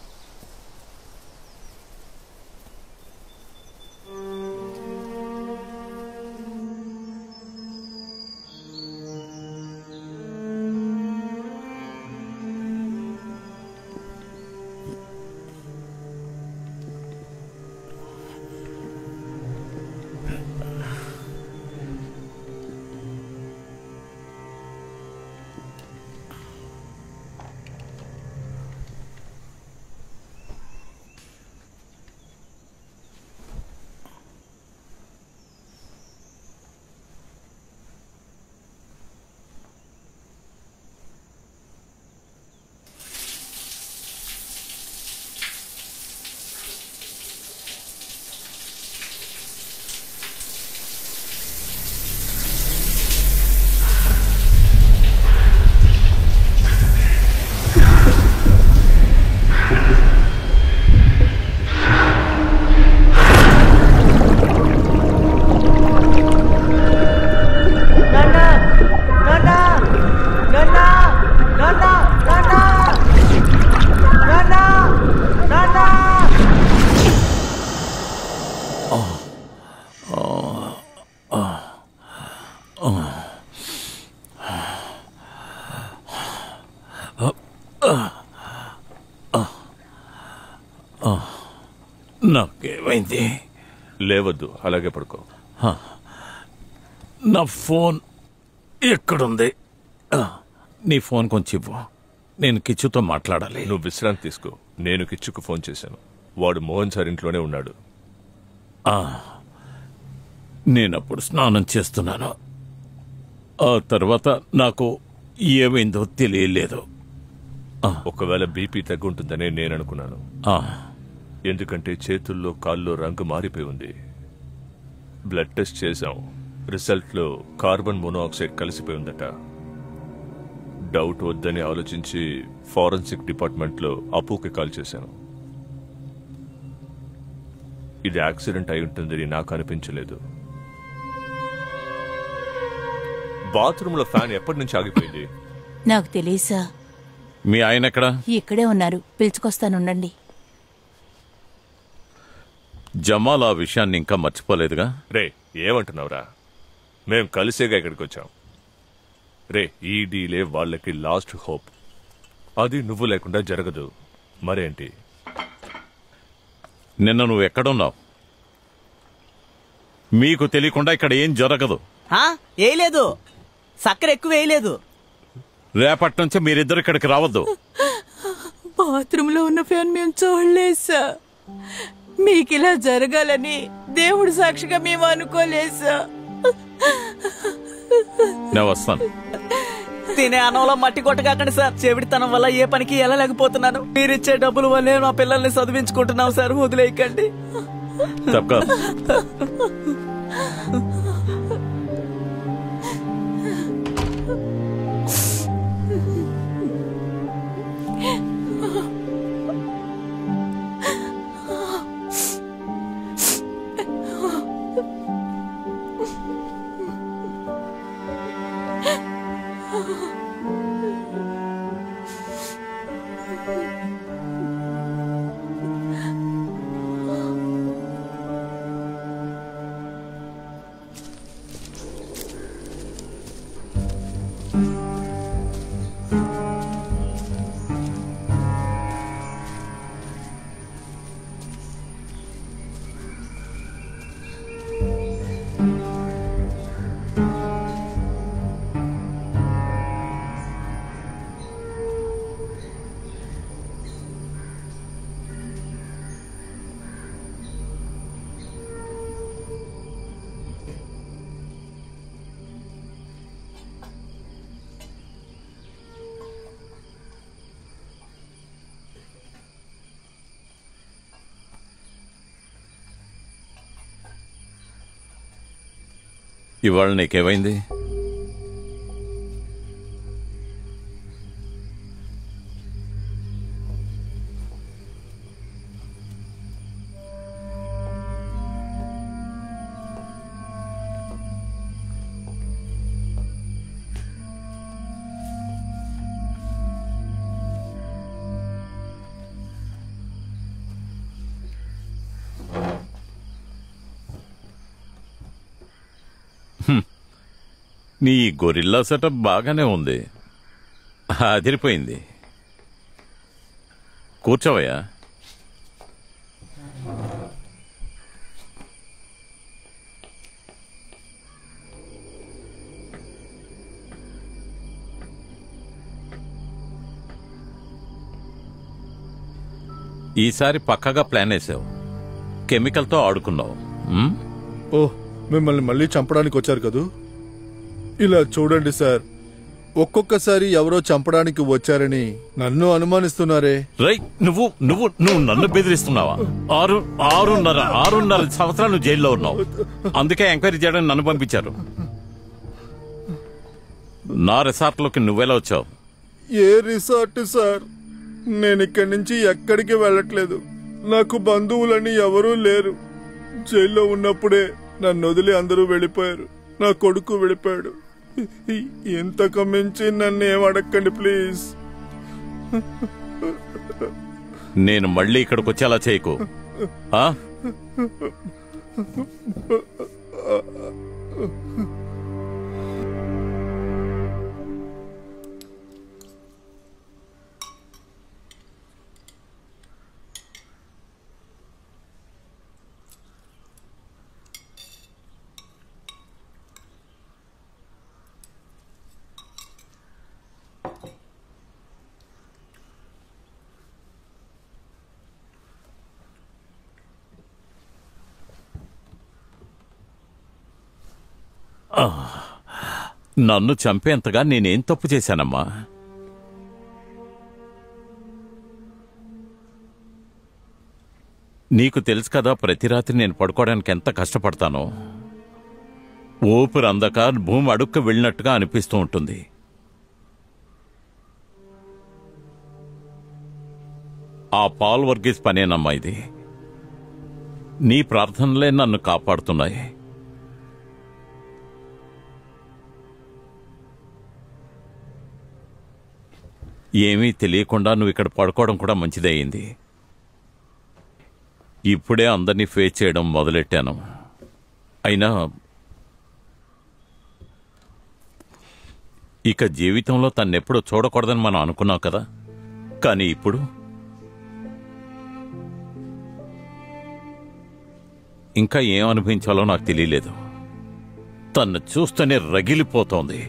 నాకేమైంది? లేవద్దు, అలాగే పడుకో. నా ఫోన్ ఎక్కడుంది? నీ ఫోన్ కొంచెం ఇవ్వు, నేను కిచ్చుతో మాట్లాడాలి. నువ్వు విశ్రాంతి తీసుకో. నేను కిచ్చుకు ఫోన్ చేశాను. వాడు మోహన్ సార్ ఇంట్లోనే ఉన్నాడు. నేనప్పుడు స్నానం చేస్తున్నాను. ఆ తర్వాత నాకు ఏమైందో తెలియలేదు. ఒకవేళ బీపీ తగ్గుంటుందనే నేను అనుకున్నాను. ఎందుకంటే చేతుల్లో కాల్లో రంగు మారిపోయి ఉంది. బ్లడ్ టెస్ట్ చేశాం. రిజల్ట్లో కార్బన్ మోనాక్సైడ్ కలిసిపోయి ఉందట. డౌట్ వద్దని ఆలోచించి ఫారెన్సిక్ డిపార్ట్మెంట్లో అప్పుకి కాల్ చేశాను. ఇది యాక్సిడెంట్ అయి ఉంటుందని నాకు అనిపించలేదు. బాత్రూంలో ఫ్యాన్ ఎప్పటి నుంచి ఆగిపోయింది? నాకు తెలీసా. మీ ఆయన ఎక్కడ? ఇక్కడే ఉన్నారు, పిలుచుకొస్తానుండండి. జమాల్ ఆ విషయాన్ని ఇంకా మర్చిపోలేదుగా? రే, ఏమంటున్నావురా? మేం కలిసేగా ఇక్కడికి వచ్చాం. రే, ఈ డీలే వాళ్ళకి లాస్ట్ హోప్. అది నువ్వు లేకుండా జరగదు. మరేంటి? నిన్న నువ్వు ఎక్కడున్నావు? మీకు తెలియకుండా ఇక్కడ ఏం జరగదు. వేయలేదు, చక్కెర ఎక్కువ వేయలేదు. రేపటి నుంచి మీరిద్దరు ఇక్కడికి రావద్దు. బాత్రూమ్ లో ఉన్న ఫ్యాన్ మేము చూడలేసా. మీకు ఇలా జరగాలని దేవుడు సాక్షిగా మేము అనుకోలేసా. నేను వస్తాను. తినే అన్నంలో మట్టి కొట్టగాకండి సార్. చెవిడితనం వల్ల ఏ పనికి వెళ్ళలేకపోతున్నాను. మీరిచ్చే డబ్బుల వల్లే మా పిల్లల్ని చదివించుకుంటున్నాం సార్. వదిలేయకండి. తప్పక ఇవాళ నీకేమైంది? నీ గొరిల్లా సెటప్ బాగానే ఉంది, అదిరిపోయింది. కూర్చోవయ్యా. ఈసారి పక్కగా ప్లాన్ వేసావు, కెమికల్తో ఆడుకున్నావు. ఓహ్, మిమ్మల్ని మళ్ళీ చంపడానికి వచ్చారు కదూ. ఇలా చూడండి సార్, ఒక్కొక్కసారి ఎవరో చంపడానికి వచ్చారని నన్ను అనుమానిస్తున్నారే. నువ్వు నువ్వు నువ్వు నన్ను బెదిరిస్తున్నావా? 6.5 సంవత్సరాలు నువ్వు జైల్లో ఉన్నావు. అందుకే ఎంక్వైరీ చేయడానికి నన్ను పంపించారు. నా రిసార్ట్లోకి నువ్వెలా వచ్చావు? ఏ రిసార్ట్ సార్? నేను ఇక్కడి నుంచి ఎక్కడికి వెళ్ళట్లేదు. నాకు బంధువులని ఎవరూ లేరు. జైల్లో ఉన్నప్పుడే నన్ను వదిలి అందరూ వెళ్ళిపోయారు. నా కొడుకు వెళ్ళిపోయాడు. ఇంతకు మించి నన్ను ఏమడక్కండి ప్లీజ్. నేను మళ్ళీ ఇక్కడికి వచ్చేలా చేయకు. నన్ను చంపేంతగా నేనేం తప్పు చేశానమ్మా? నీకు తెలుసు కదా, ప్రతి రాత్రి నేను పడుకోవడానికి ఎంత కష్టపడతానో. ఊపిరి అందక భూమి అడుక్కు వెళ్ళినట్టుగా అనిపిస్తూ ఉంటుంది. ఆ పాల్ వర్గీస్ పనేనమ్మా ఇది. నీ ప్రార్థనలే నన్ను కాపాడుతున్నాయి. ఏమీ తెలియకుండా నువ్వు ఇక్కడ పడుకోవడం కూడా మంచిదే అయింది. ఇప్పుడే అందరినీ ఫేస్ చేయడం మొదలెట్టాను. అయినా ఇక జీవితంలో తన్నెప్పుడూ చూడకూడదని మనం అనుకున్నాం కదా. కానీ ఇప్పుడు ఇంకా ఏం అనుభవించాలో నాకు తెలియలేదు. తన్ను చూస్తేనే రగిలిపోతోంది.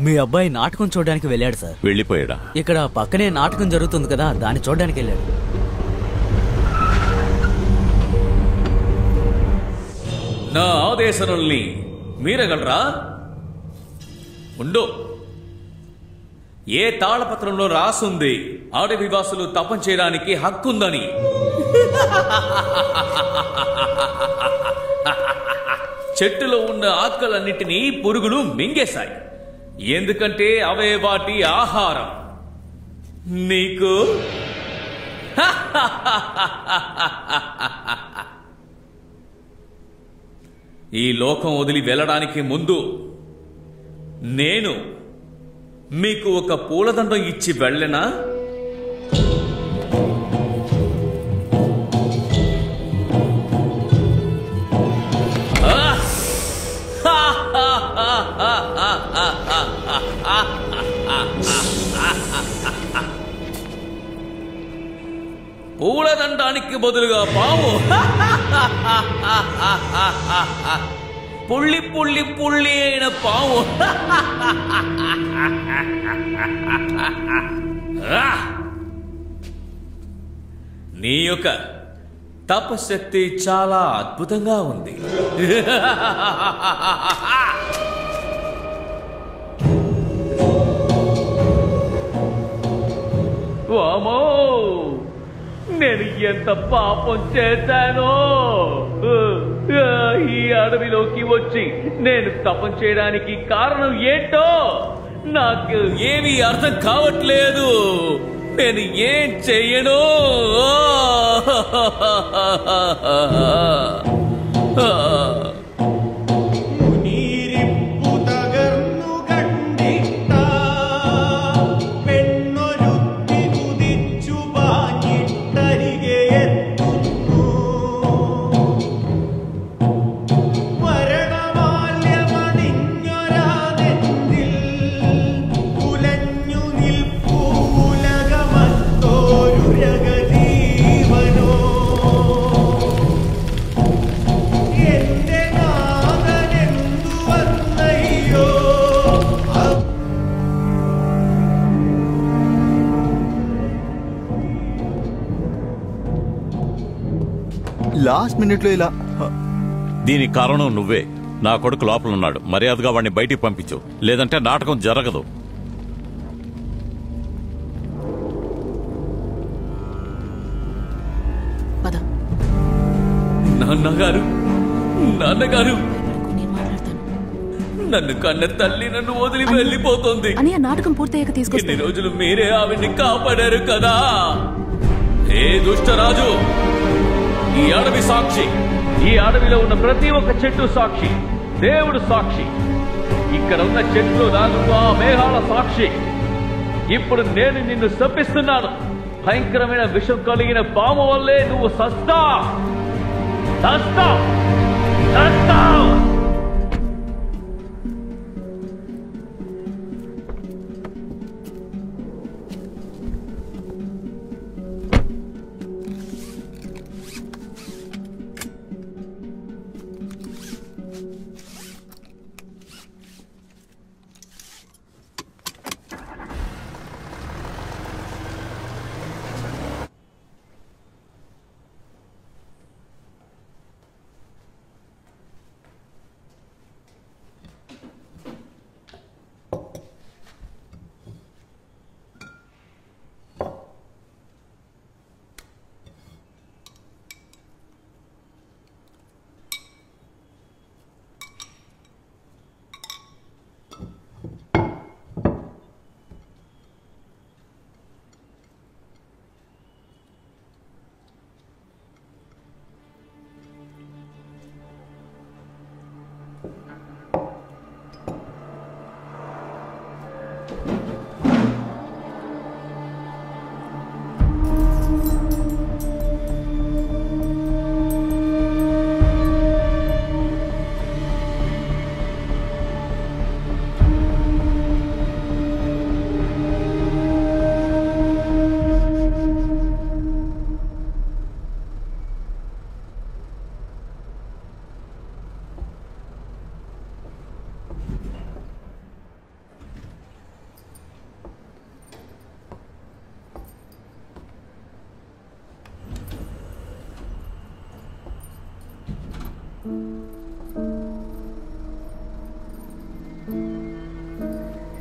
మీ అబ్బాయి నాటకం చూడడానికి వెళ్ళాడు సార్. వెళ్ళిపోయాడా? ఇక్కడ పక్కనే నాటకం జరుగుతుంది కదా, దాన్ని చూడడానికి వెళ్ళాడు. నా ఆదేశాలని మీరగలరా? ఉండు. ఏ తాళపత్రంలో రాసుంది అడవివాసులు తపం చేయడానికి హక్కుందని? చెట్టులో ఉన్న ఆకులన్నిటినీ పురుగులు మింగేశాయి, ఎందుకంటే అవే వాటి ఆహారం. నీకు ఈ లోకం వదిలి వెళ్ళడానికి ముందు నేను మీకు ఒక పూలదండం ఇచ్చి వెళ్ళనా? పూలదండానికి బదులుగా పాము. పుల్లి పుల్లి పుల్లి అయిన పాము. నీ యొక్క తపశక్తి చాలా అద్భుతంగా ఉంది. వామో, నేను ఎంత పాపం చేశానో! ఈ అడవిలోకి వచ్చి నేను తపం చేయడానికి కారణం ఏంటో నాకు ఏమీ అర్థం కావట్లేదు. నేను ఏం చెయ్యను? లాస్ట్ మినిట్లో ఇలా. దీనికి కారణం నువ్వే. నా కొడుకు లోపల ఉన్నాడు, మర్యాదగా వాడిని బయటికి పంపించు, లేదంటే నాటకం జరగదు. నాన్నగారు, నాన్నగారు, నన్ను కన్న తల్లి నన్ను వదిలి వెళ్ళిపోతుంది. అని ఆ నాటకం పూర్తయ్యాక తీసుకొచ్చి ఇన్ని రోజులు మీరే ఆవిడ్ని కాపాడారు కదా. ఏ దుష్టరాజు, ఈ అడవి సాక్షి, ఈ అడవిలో ఉన్న ప్రతి ఒక్క చెట్టు సాక్షి, దేవుడు సాక్షి, ఇక్కడ ఉన్న చెట్లు రాజు ఆ మేఘాల సాక్షి. ఇప్పుడు నేను నిన్ను శపిస్తున్నాను. భయంకరమైన విషం కలిగిన పాము వల్లే నువ్వు సస్తావ్.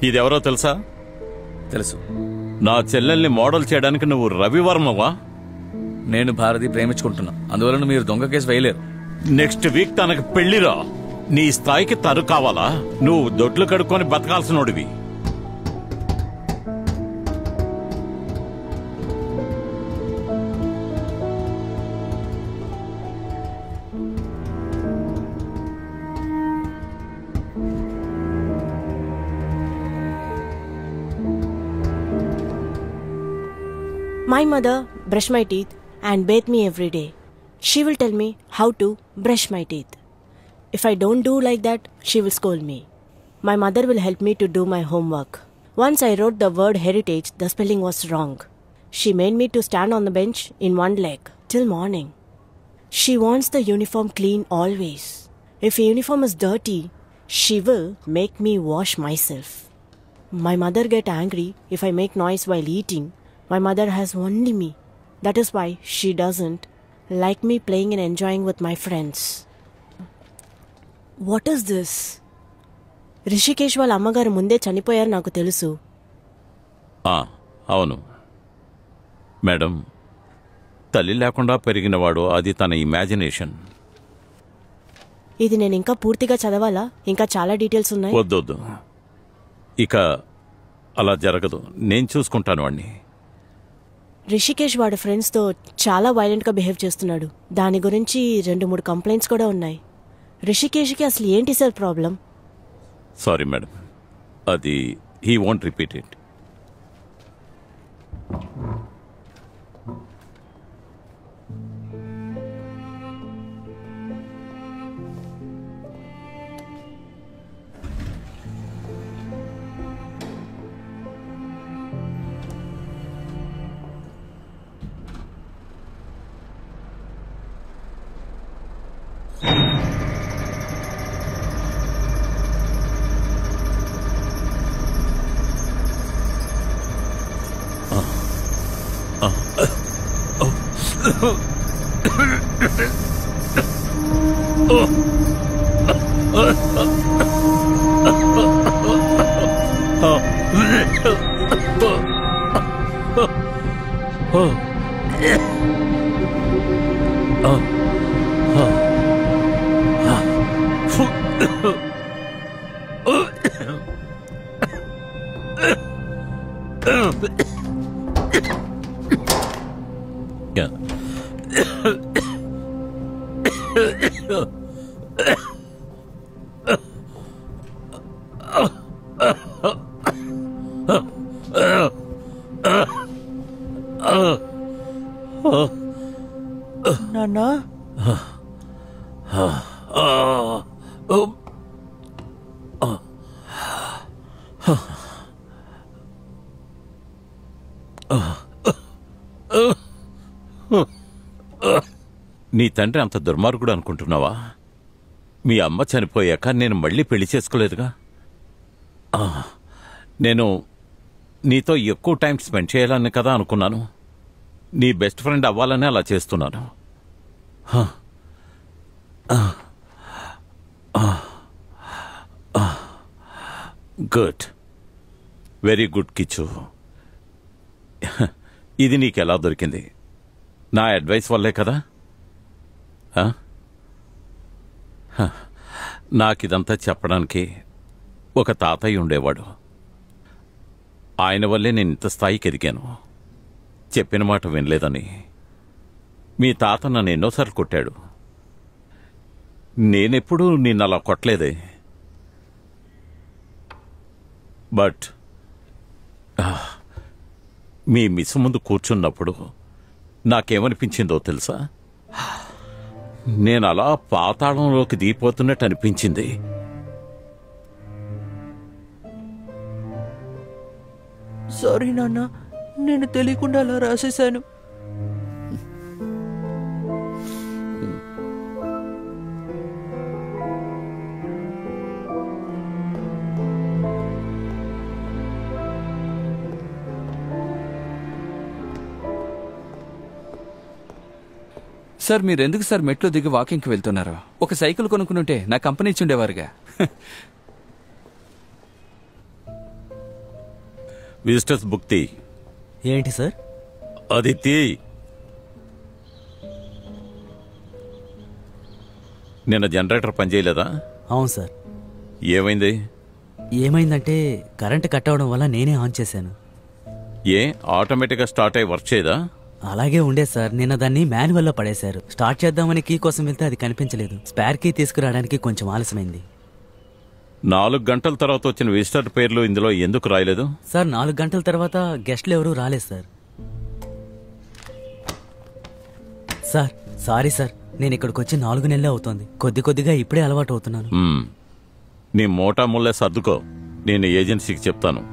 ఇదెవరో తెలుసా? తెలుసు. నా చెల్లెల్ని మోడల్ చేయడానికి నువ్వు రవివర్మవా? నేను భారతి ప్రేమించుకుంటున్నా, అందువలన మీరు దొంగ కేసు వేయలేరు. నెక్స్ట్ వీక్ తనకు పెళ్లిరా. నీ స్థాయికి తరు కావాలా? నువ్వు దొడ్లు కడుక్కొని బతకాల్సినోడివి. My mother brush my teeth and bathe me every day. She will tell me how to brush my teeth. If I don't do like that, she will scold me. My mother will help me to do my homework. Once I wrote the word heritage, the spelling was wrong. She made me to stand on the bench in one leg till morning. She wants the uniform clean always. If a uniform is dirty, she will make me wash myself. My mother get angry if I make noise while eating. My mother has only me. That is why she doesn't like me playing and enjoying with my friends. What is this? Rishikesh వాళ్ళ అమ్మగారు ముందే చనిపోయారు నాకు తెలుసు. అవును మేడం, తల్లి లేకుండా పెరిగినవాడు, అది తన ఇమాజినేషన్. ఇది నేను ఇంకా పూర్తిగా చదవాలా? ఇంకా చాలా డీటెయిల్స్ ఉన్నాయి. వద్దొద్దు, ఇక అలా జరగదు. నేను చూసుకుంటాను వాడిని. రిషికేష్ వాడి ఫ్రెండ్స్తో చాలా వైలెంట్గా బిహేవ్ చేస్తున్నాడు. దాని గురించి 2-3 కంప్లైంట్స్ కూడా ఉన్నాయి. రిషికేష్కి అసలు ఏంటి సార్ ప్రాబ్లం? సారీ మేడం, అది హీ వోంట్ రిపీట్ ఇట్. నాన్నా నీ తండ్రి అంత దుర్మార్గుడు అనుకుంటున్నావా? మీ అమ్మ చనిపోయాక నేను మళ్ళీ పెళ్లి చేసుకోలేదుగా. నేను నీతో ఎక్కువ టైం స్పెండ్ చేయాలని కదా అనుకున్నాను. నీ బెస్ట్ ఫ్రెండ్ అవ్వాలని అలా చేస్తున్నాను. Good, very good Kichu. ఇది నీకెలా దొరికింది? నా అడ్వైస్ వల్లే కదా. నాకిదంతా చెప్పడానికి ఒక తాతయ్య ఉండేవాడు. ఆయన వల్లే నేను ఇంత స్థాయికి ఎదిగాను. చెప్పిన మాట వినలేదని మీ తాత నన్ను ఎన్నోసార్లు కొట్టాడు. నేనెప్పుడూ నిన్నలా కొట్టలేదే. బట్ మీ మిస్ ముందు కూర్చున్నప్పుడు నాకేమనిపించిందో తెలుసా? నేను అలా పాతాళంలోకి దిగిపోతున్నట్టు అనిపించింది. సారీ నాన్న, నేను తెలియకుండా అలా రాసేశాను. సార్ మీరెందుకు సార్ మెట్లు దిగి వాకింగ్కి వెళ్తున్నారు? ఒక సైకిల్ కొనుక్కునుంటే నా కంపెనీ ఇచ్చి ఉండేవారుగా. విజిటర్స్ బుక్ తీ. ఏంటి సార్? అది తీ. నిన్న జనరేటర్ పనిచేయలేదా? అవును సార్. ఏమైంది? ఏమైందంటే కరెంట్ కట్ అవడం వల్ల నేనే ఆన్ చేశాను. ఏ ఆటోమేటిక్గా స్టార్ట్ అయ్యి వర్క్ చేయదా? అలాగే ఉండే సార్. నిన్న దాన్ని మాన్యువల్లో పడేశారు. స్టార్ట్ చేద్దామని కీ కోసం వెళ్తే అది కనిపించలేదు. స్పేర్ కీ తీసుకురావడానికి కొంచెం ఆలస్యమైంది. 4 గంటల తర్వాత వచ్చిన విజిటర్ పేర్లు ఇందులో ఎందుకు రాయలేదు? సార్ 4 గంటల తర్వాత గెస్ట్లు ఎవరూ రాలేదు సార్. సార్ సారీ సార్, నేను ఇక్కడికి వచ్చి 4 నెలలే అవుతోంది. కొద్ది కొద్దిగా ఇప్పుడే అలవాటు అవుతున్నాను. నీ మోటా ముల్లే సర్దుకో, నేను ఏజెన్సీకి చెప్తాను.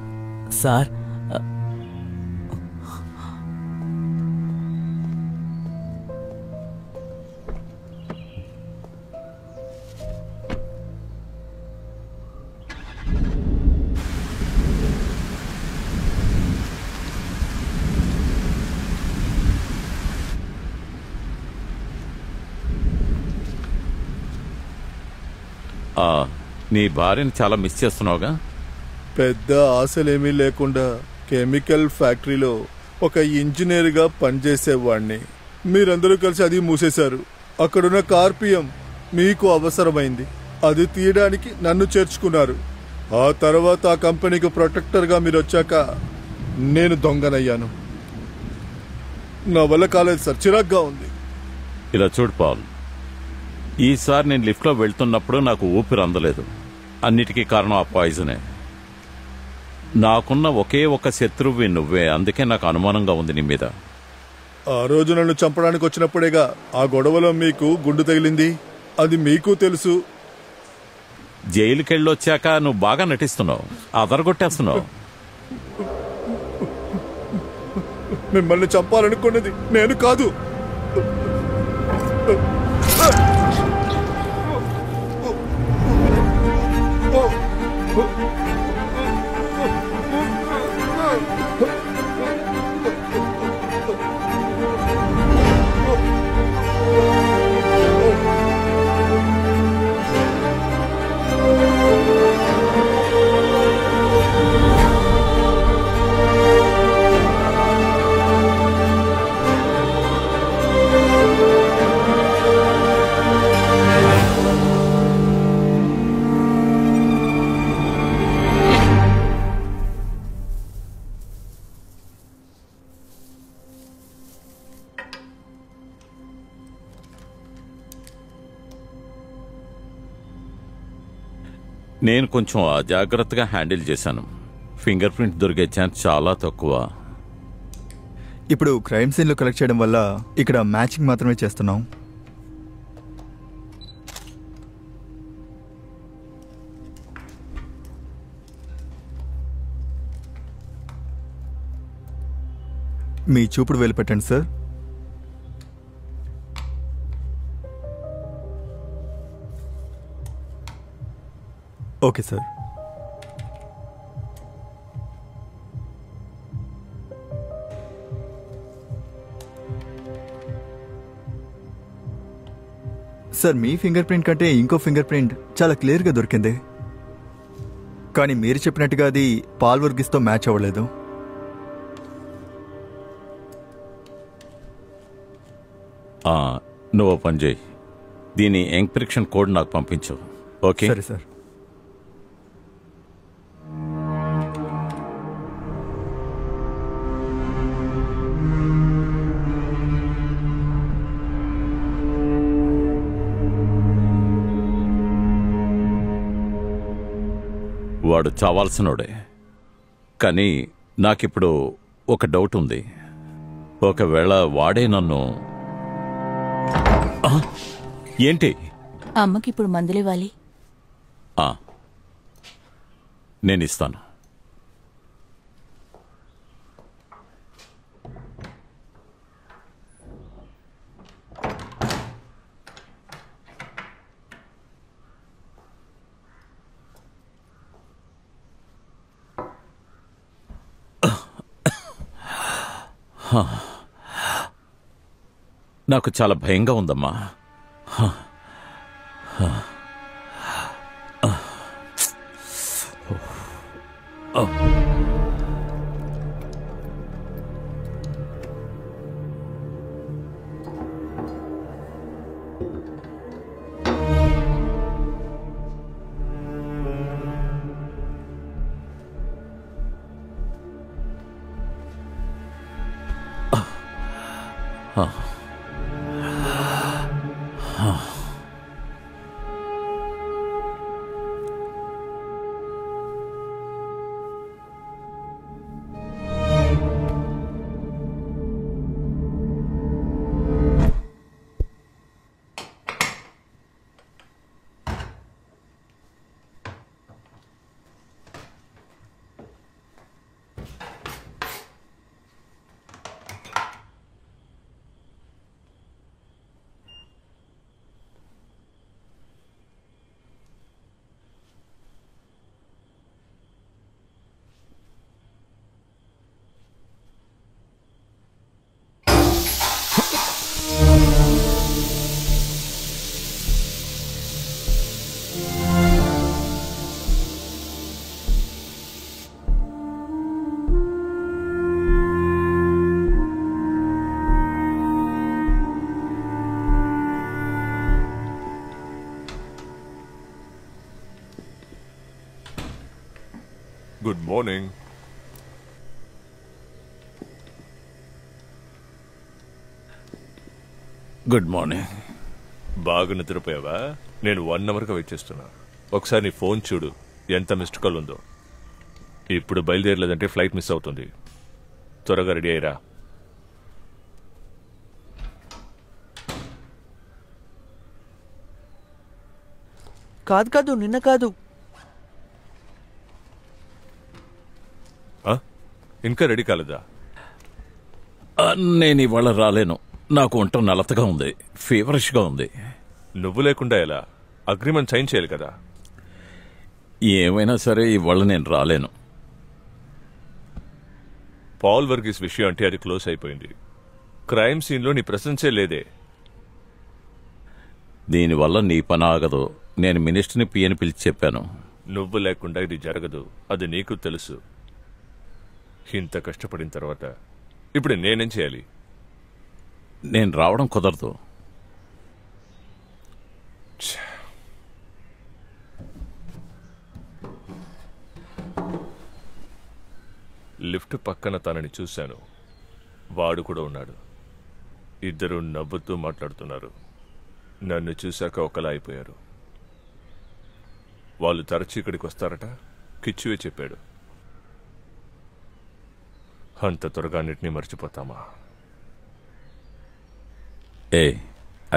సార్ నీ భార్యని చాలా మిస్ చేస్తున్నావుగా? పెద్ద ఆశలేమీ లేకుండా కెమికల్ ఫ్యాక్టరీలో ఒక ఇంజనీర్గా పనిచేసేవాడిని. మీరందరూ కలిసి అది మూసేశారు. అక్కడున్న కార్పియం మీకు అవసరమైంది. అది తీయడానికి నన్ను చేర్చుకున్నారు. ఆ తర్వాత ఆ కంపెనీకి ప్రొటెక్టర్గా మీరు వచ్చాక నేను దొంగనయ్యాను. నా వల్ల కాలేదు సార్, చిరాగ్గా ఉంది. ఇలా చూడు పాల్, ఈసారి నేను లిఫ్ట్లో వెళ్తున్నప్పుడు నాకు ఊపిరి అందలేదు. అన్నిటికీ కారణం ఆ పాయిజనే. నాకున్న ఒకే ఒక శత్రువు నువ్వే, అందుకే నాకు అనుమానంగా ఉంది నీ మీద. ఆ రోజు నన్ను చంపడానికి వచ్చినప్పుడేగా ఆ గొడవలో మీకు గుండు తగిలింది. అది మీకు తెలుసు. జైలుకెళ్ళొచ్చాక నువ్వు బాగా నటిస్తున్నావు, అదరగొట్టేస్తున్నావు. మిమ్మల్ని చంపాలనుకున్నది నేను కాదు. నేను కొంచెం అజాగ్రత్తగా హ్యాండిల్ చేశాను. ఫింగర్ ప్రింట్ దొరికే ఛాన్స్ చాలా తక్కువ. ఇప్పుడు క్రైమ్ సీన్లో కలెక్ట్ చేయడం వల్ల ఇక్కడ మ్యాచింగ్ మాత్రమే చేస్తున్నాం. మీ చూపుడు వేలు పెట్టండి సార్. Okay sir. సార్ మీ ఫింగర్ ప్రింట్ కంటే ఇంకో ఫింగర్ ప్రింట్ చాలా క్లియర్గా దొరికింది. కానీ మీరు చెప్పినట్టుగా అది పాల్ వర్గీస్తో మ్యాచ్ అవ్వలేదు. నువ్వు పని చేయి, దీని ఎంక్రిప్షన్ కోడ్ నాకు పంపించు. ఓకే సరే సార్. వాడు చావాల్సినోడే. కానీ నాకిప్పుడు ఒక డౌట్ ఉంది. ఒకవేళ వాడే నన్ను... ఏంటి? అమ్మకి ఇప్పుడు మందులు ఇవ్వాలి. నేను ఇస్తాను. నాకు చాలా భయంగా ఉందమ్మా. Good morning. Good morning. బాగా నిద్రపోయావా? నేను 1 అవర్గా వెయిట్ చేస్తున్నా. ఒకసారి నీ ఫోన్ చూడు, ఎంత మిస్డ్ కాల్ ఉందో. ఇప్పుడు బయలుదేరలేదంటే ఫ్లైట్ మిస్ అవుతుంది. త్వరగా రెడీ అయ్యిరా. కాదు నిన్న కాదు. ఇంకా రెడీ కాలేదా? నేను ఇవాళ రాలేను. నాకు ఒంట నలతగా ఉంది, ఫీవరిష్గా ఉంది. నువ్వు లేకుండా ఎలా? అగ్రిమెంట్ సైన్ చేయాలి కదా. ఏమైనా సరే ఇవాళ నేను రాలేను. పాల్ వర్గీస్ విషయం అంటే అది క్లోజ్ అయిపోయింది. క్రైమ్ సీన్లో నీ ప్రెసెన్సే లేదే. దీనివల్ల నీ పని ఆగదు. నేను మినిస్టర్ని పియని పిలిచి చెప్పాను. నువ్వు లేకుండా ఇది జరగదు, అది నీకు తెలుసు. ఇంత కష్టపడిన తర్వాత ఇప్పుడు నేనేం చేయాలి? నేను రావడం కుదరదు. లిఫ్ట్ పక్కన తనని చూశాను. వాడు కూడా ఉన్నాడు. ఇద్దరు నవ్వుతూ మాట్లాడుతున్నారు. నన్ను చూశాక ఒకలా అయిపోయారు. వాళ్ళు తరచు ఇక్కడికి వస్తారట. కిచ్చువే చెప్పాడు. అంత త్వరగా అన్నిటినీ మర్చిపోతామా?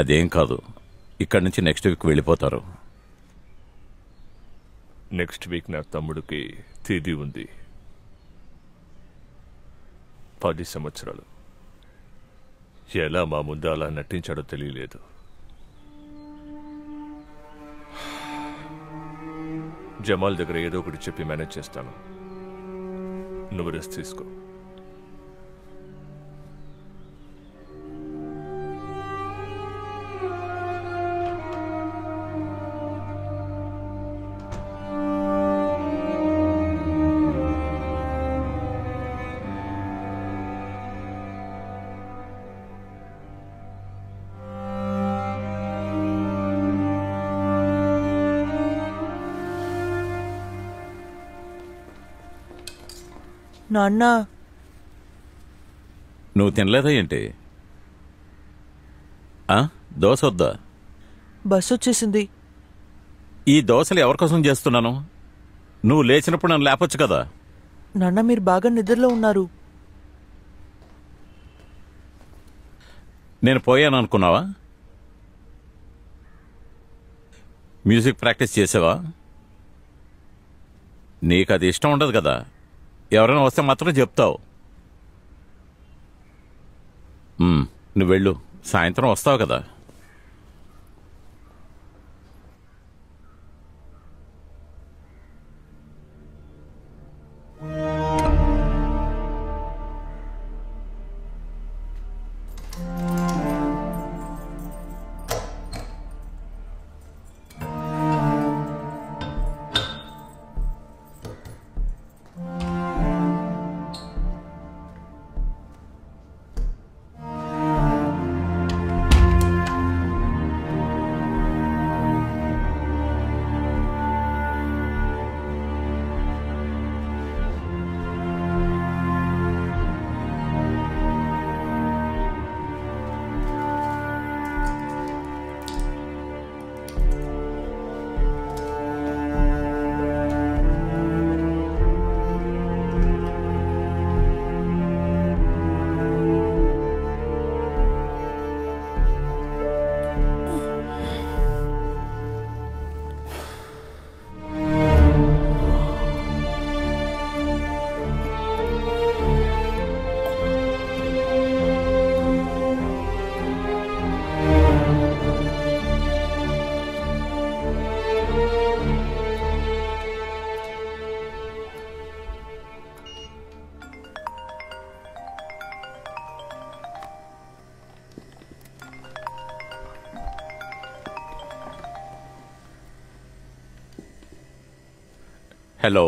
అదేం కాదు. ఇక్కడి నుంచి నెక్స్ట్ వీక్ వెళ్ళిపోతారు. నెక్స్ట్ వీక్ నా తమ్ముడికి తేదీ ఉంది. 10 సంవత్సరాలు. ఎలా మా ముందు అలా నటించాడో తెలియలేదు. జమాల్ దగ్గర ఏదో ఒకటి చెప్పి మేనేజ్ చేస్తాను. నువ్వు రెస్ట్ తీసుకో. నాన్న, నువ్వు తినలేదా ఏంటి? దోశ వద్దా? బస్సు వచ్చేసింది. ఈ దోశలు ఎవరికోసం చేస్తున్నాను? నువ్వు లేచినప్పుడు నన్ను లేపొచ్చు కదా. నాన్న, మీరు బాగా నిద్రలో ఉన్నారు. నేను పోయాను అనుకున్నావా? మ్యూజిక్ ప్రాక్టీస్ చేసావా? నీకు అది ఇష్టం ఉండదు కదా. ఎవరైనా వస్తే మాత్రం చెప్తావు. నువ్వు వెళ్ళు, సాయంత్రం వస్తావు కదా. హలో.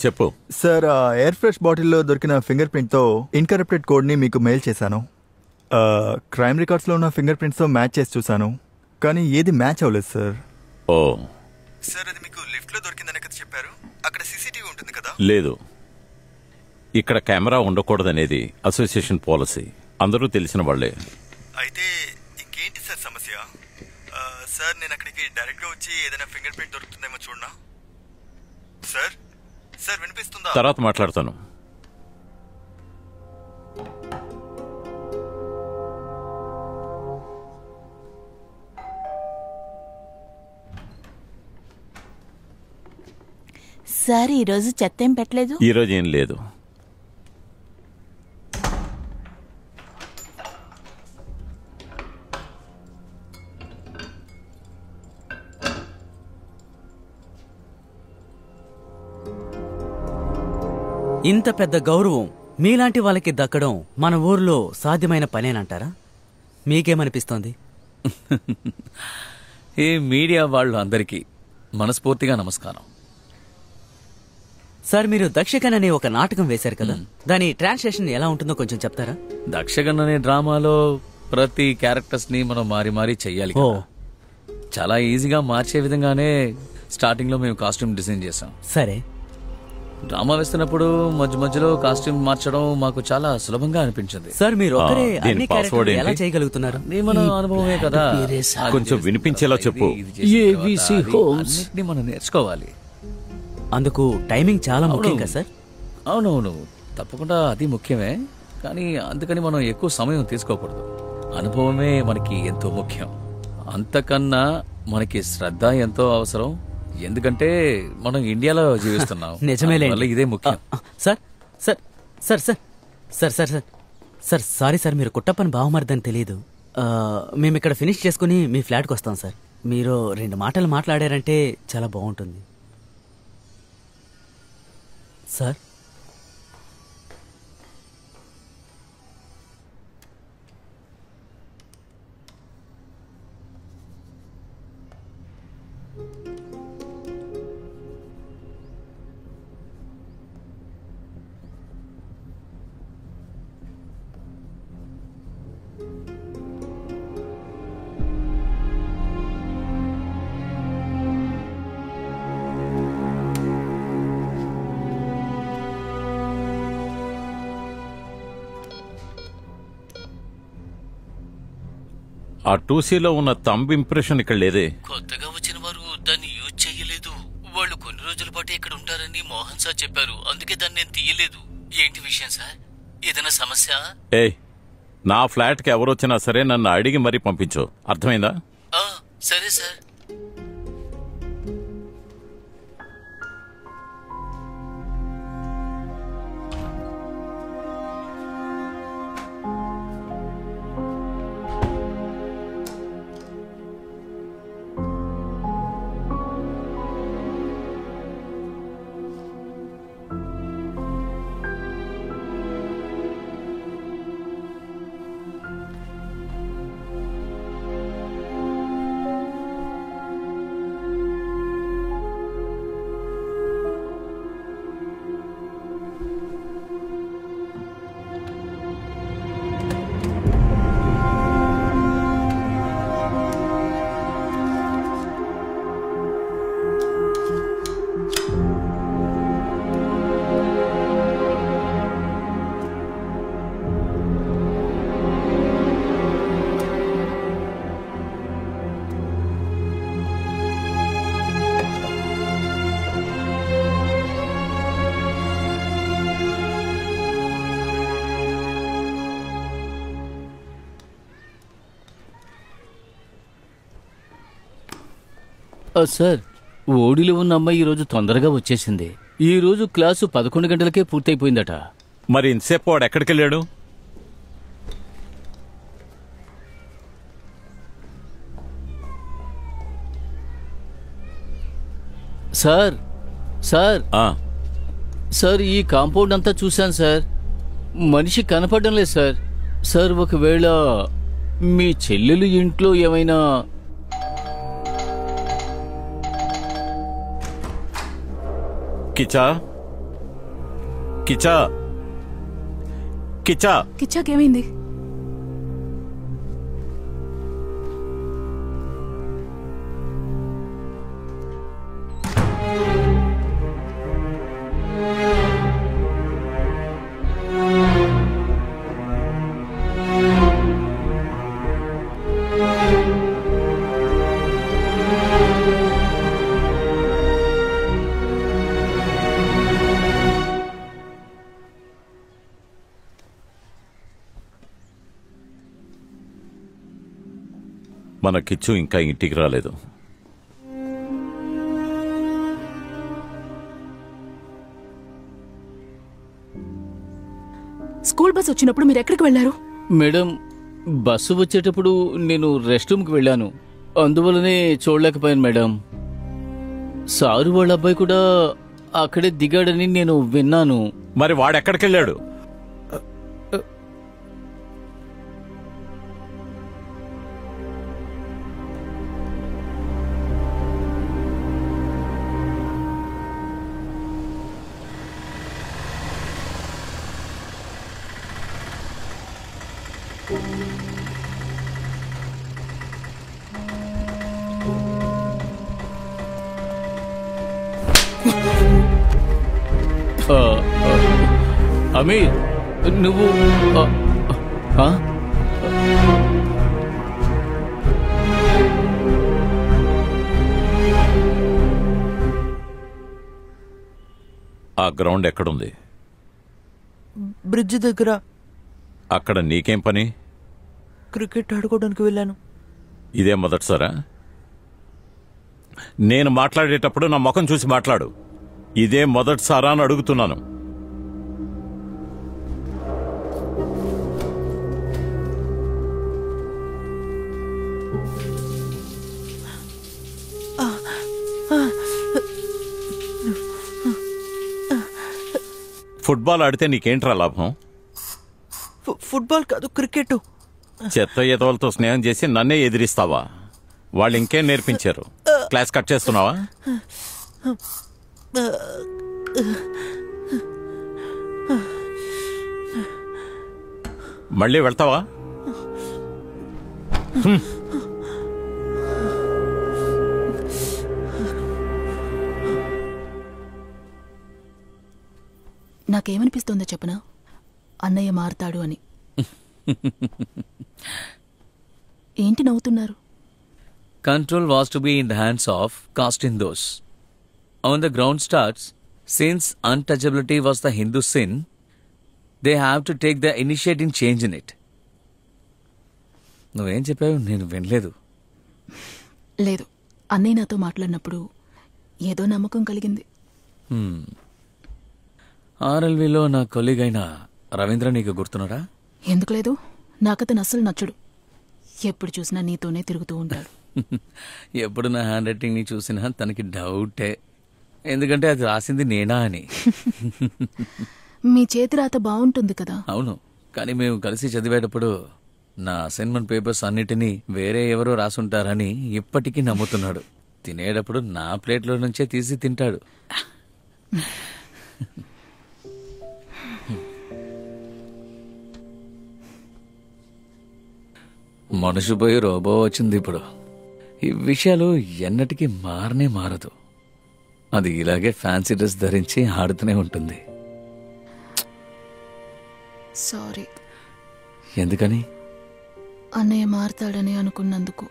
చెప్పు సార్. ఎయిర్ ఫ్రెష్ బాటిల్లో దొరికిన ఫింగర్ ప్రింట్తో ఇన్కరప్టెడ్ కోడ్ని మీకు మెయిల్ చేశాను. క్రైమ్ రికార్డ్స్లో ఉన్న ఫింగర్ ప్రింట్స్తో మ్యాచ్ చేసి చూశాను, కానీ ఏది మ్యాచ్ అవ్వలేదు సార్. సార్ అది మీకు లిఫ్ట్లో దొరికిందని కదా చెప్పారు. అక్కడ సీసీటీవీ ఉంటుంది కదా? లేదు, ఇక్కడ కెమెరా ఉండకూడదనేది అసోసియేషన్ పాలసీ. అందరూ తెలిసిన వాళ్లే. అయితే ఇంకేంటి సార్ సమస్య? సార్ నేను అక్కడికి డైరెక్ట్గా వచ్చి ఏదైనా ఫింగర్ ప్రింట్ దొరుకుతుందేమో చూడనా? సార్ సార్ వినిపిస్తుందా? తర్వాత మాట్లాడతాను. సార్ ఈరోజు చెత్త ఏం పెట్టలేదు? ఈరోజు ఏం లేదు. ఇంత పెద్ద గౌరవం మీలాంటి వాళ్ళకి దక్కడం మన ఊర్లో సాధ్యమైన పనేనంటారా? మీకేమనిపిస్తోంది? ఈ మీడియా వాళ్ళు అందరికీ మనస్ఫూర్తిగా నమస్కారం. సార్ మీరు దక్షగన్ అనే ఒక నాటకం వేశారు కదా, దాని ట్రాన్స్లేషన్ ఎలా ఉంటుందో కొంచెం చెప్తారా? దక్షగన్ అనే డ్రామాలో ప్రతి క్యారెక్టర్స్ ని మనం మారి మారి చెయ్యాలి కదా. చాలా ఈజీగా మార్చే విధంగానే స్టార్టింగ్ లో మేము కాస్ట్యూమ్ డిజైన్ చేసాం. సరే. డ్రామా వేస్తున్నప్పుడు మధ్య మధ్యలో కాస్ట్యూమ్ మార్చడం మాకు చాలా సులభంగా అనిపించింది. సార్ మీరు ఒకరే అన్ని క్యారెక్టర్లు ఎలా చేయగలుగుతున్నారు? మన అనుభవమే కదా. కొంచెం వినిపించేలా చెప్పు. అన్నిటినీ మనం నేర్చుకోవాలి. అందుకు టైమింగ్ చాలా ముఖ్యం కదా సార్? అవునవును, తప్పకుండా అది ముఖ్యమే. కానీ అందుకని మనం ఎక్కువ సమయం తీసుకోకూడదు. అనుభవమే మనకి ఎంతో ముఖ్యం. అంతకన్నా మనకి శ్రద్ధ ఎంతో అవసరం. ఎందుకంటే మనం ఇండియాలో జీవిస్తున్నాం. నిజమేలే, ఇదే ముఖ్యం. Sir sir sir sir sir sir sir sir sorry sir, మీరు కుట్టప్పని బావమరిదని తెలియదు. మేము ఇక్కడ ఫినిష్ చేసుకుని మీ ఫ్లాట్కి వస్తాం సార్. మీరు 2 మాటలు మాట్లాడారంటే చాలా బాగుంటుంది సార్. ఆ 2Cలో ఉన్న థంబ్ ఇంప్రెషన్ ఇక్కడ లేదే. కొత్తగా వచ్చిన వారు దాన్ని యూజ్ చేయలేదు. వాళ్ళు కొన్ని రోజుల పాటు ఇక్కడ ఉంటారని మోహన్ సార్ చెప్పారు. అందుకే దాన్ని నేను తీయలేదు. ఏంటి విషయం సార్? ఏదైనా సమస్య? నా ఫ్లాట్కి ఎవరొచ్చినా సరే నన్ను అడిగి మరీ పంపించు, అర్థమైందా? సరే సార్. సార్, ఓడిలో ఉన్న అమ్మాయి ఈరోజు తొందరగా వచ్చేసింది. ఈ రోజు క్లాసు 11 గంటలకే పూర్తయిపోయిందట. మరి ఇంతసేపు వాడు ఎక్కడికి వెళ్ళాడు? సార్ సార్ సార్ ఈ కాంపౌండ్ అంతా చూశాను సార్. మనిషి కనపడడం లేదు సార్. సార్ ఒకవేళ మీ చెల్లెలు ఇంట్లో ఏమైనా కిచా కిచా కిచా కిచ్చాకేమైంది? మన కిచ్చు ఇంకా ఇంటికి రాలేదు. స్కూల్ బస్ వచ్చినప్పుడు మీరు ఎక్కడికి వెళ్ళారు? మేడం, బస్సు వచ్చేటప్పుడు నేను రెస్ట్ రూమ్కి వెళ్ళాను, అందువల్లనే చూడలేకపోయాను మేడం. సారు వాళ్ళ అబ్బాయి కూడా అక్కడే దిగాడని నేను విన్నాను. మరి వాడెక్కడికి వెళ్ళాడు? అమీర్, నువ్వు ఆ గ్రౌండ్ ఎక్కడుంది? బ్రిడ్జ్ దగ్గర. అక్కడ నీకేం పని? క్రికెట్ ఆడుకోవడానికి వెళ్ళాను. ఇదే మొదటిసారా? నేను మాట్లాడేటప్పుడు నా ముఖం చూసి మాట్లాడు. ఇదే మొదటిసారా అని అడుగుతున్నాను. ఫుట్బాల్ ఆడితే నీకేంట్రా లాభం? ఫుట్బాల్ కాదు, క్రికెట్. చెత్త ఎదవలతో స్నేహం చేసి నన్నే ఎదిరిస్తావా? వాళ్ళు ఇంకేం నేర్పించారు? క్లాస్ కట్ చేస్తున్నావా? మళ్ళీ వెళ్తావా? నాకేమనిపిస్తోందో చెప్పనా? అన్నయ్య మారతాడు అని. ఏంటి నవ్వుతున్నారు? Control was to be in the hands of casting those. On the ground starts, since untouchability was the Hindu sin, they have to take the initiative in changing it. నువ్వేం చెప్పావు? నేను వినలేదు. లేదు, అన్నయ్య నాతో మాట్లాడినప్పుడు ఏదో నమ్మకం కలిగింది. ఆర్ఎల్వీలో నా కొలీగ్ అయిన రవీంద్ర నీకు గుర్తున్నాడా? ఎందుకు లేదు, నాకతను అస్సలు నచ్చడు. ఎప్పుడు చూసినా నీతోనే తిరుగుతూ ఉంటాడు. ఎప్పుడు నా హ్యాండ్ రైటింగ్ ని చూసినా తనకి డౌటే, ఎందుకంటే అది రాసింది నేనా అని. మీ చేతి రాత బాగుంటుంది కదా? అవును, కానీ మేము కలిసి చదివేటప్పుడు నా అసైన్మెంట్ పేపర్స్ అన్నిటినీ వేరే ఎవరో రాసుంటారని ఇప్పటికీ నమ్ముతున్నాడు. తినేటప్పుడు నా ప్లేట్లో నుంచే తీసి తింటాడు. మనిషి పోయి రోబో వచ్చింది ఇప్పుడు. ఈ విషయాలు ఎన్నటికీ మారనే మారదు. అది ఇలాగే ఫ్యాన్సీ డ్రెస్ ధరించి ఆడుతూనే ఉంటుంది. సారీ. ఎందుకని? అన్నయ్య మారతాడని అనుకున్నందుకు.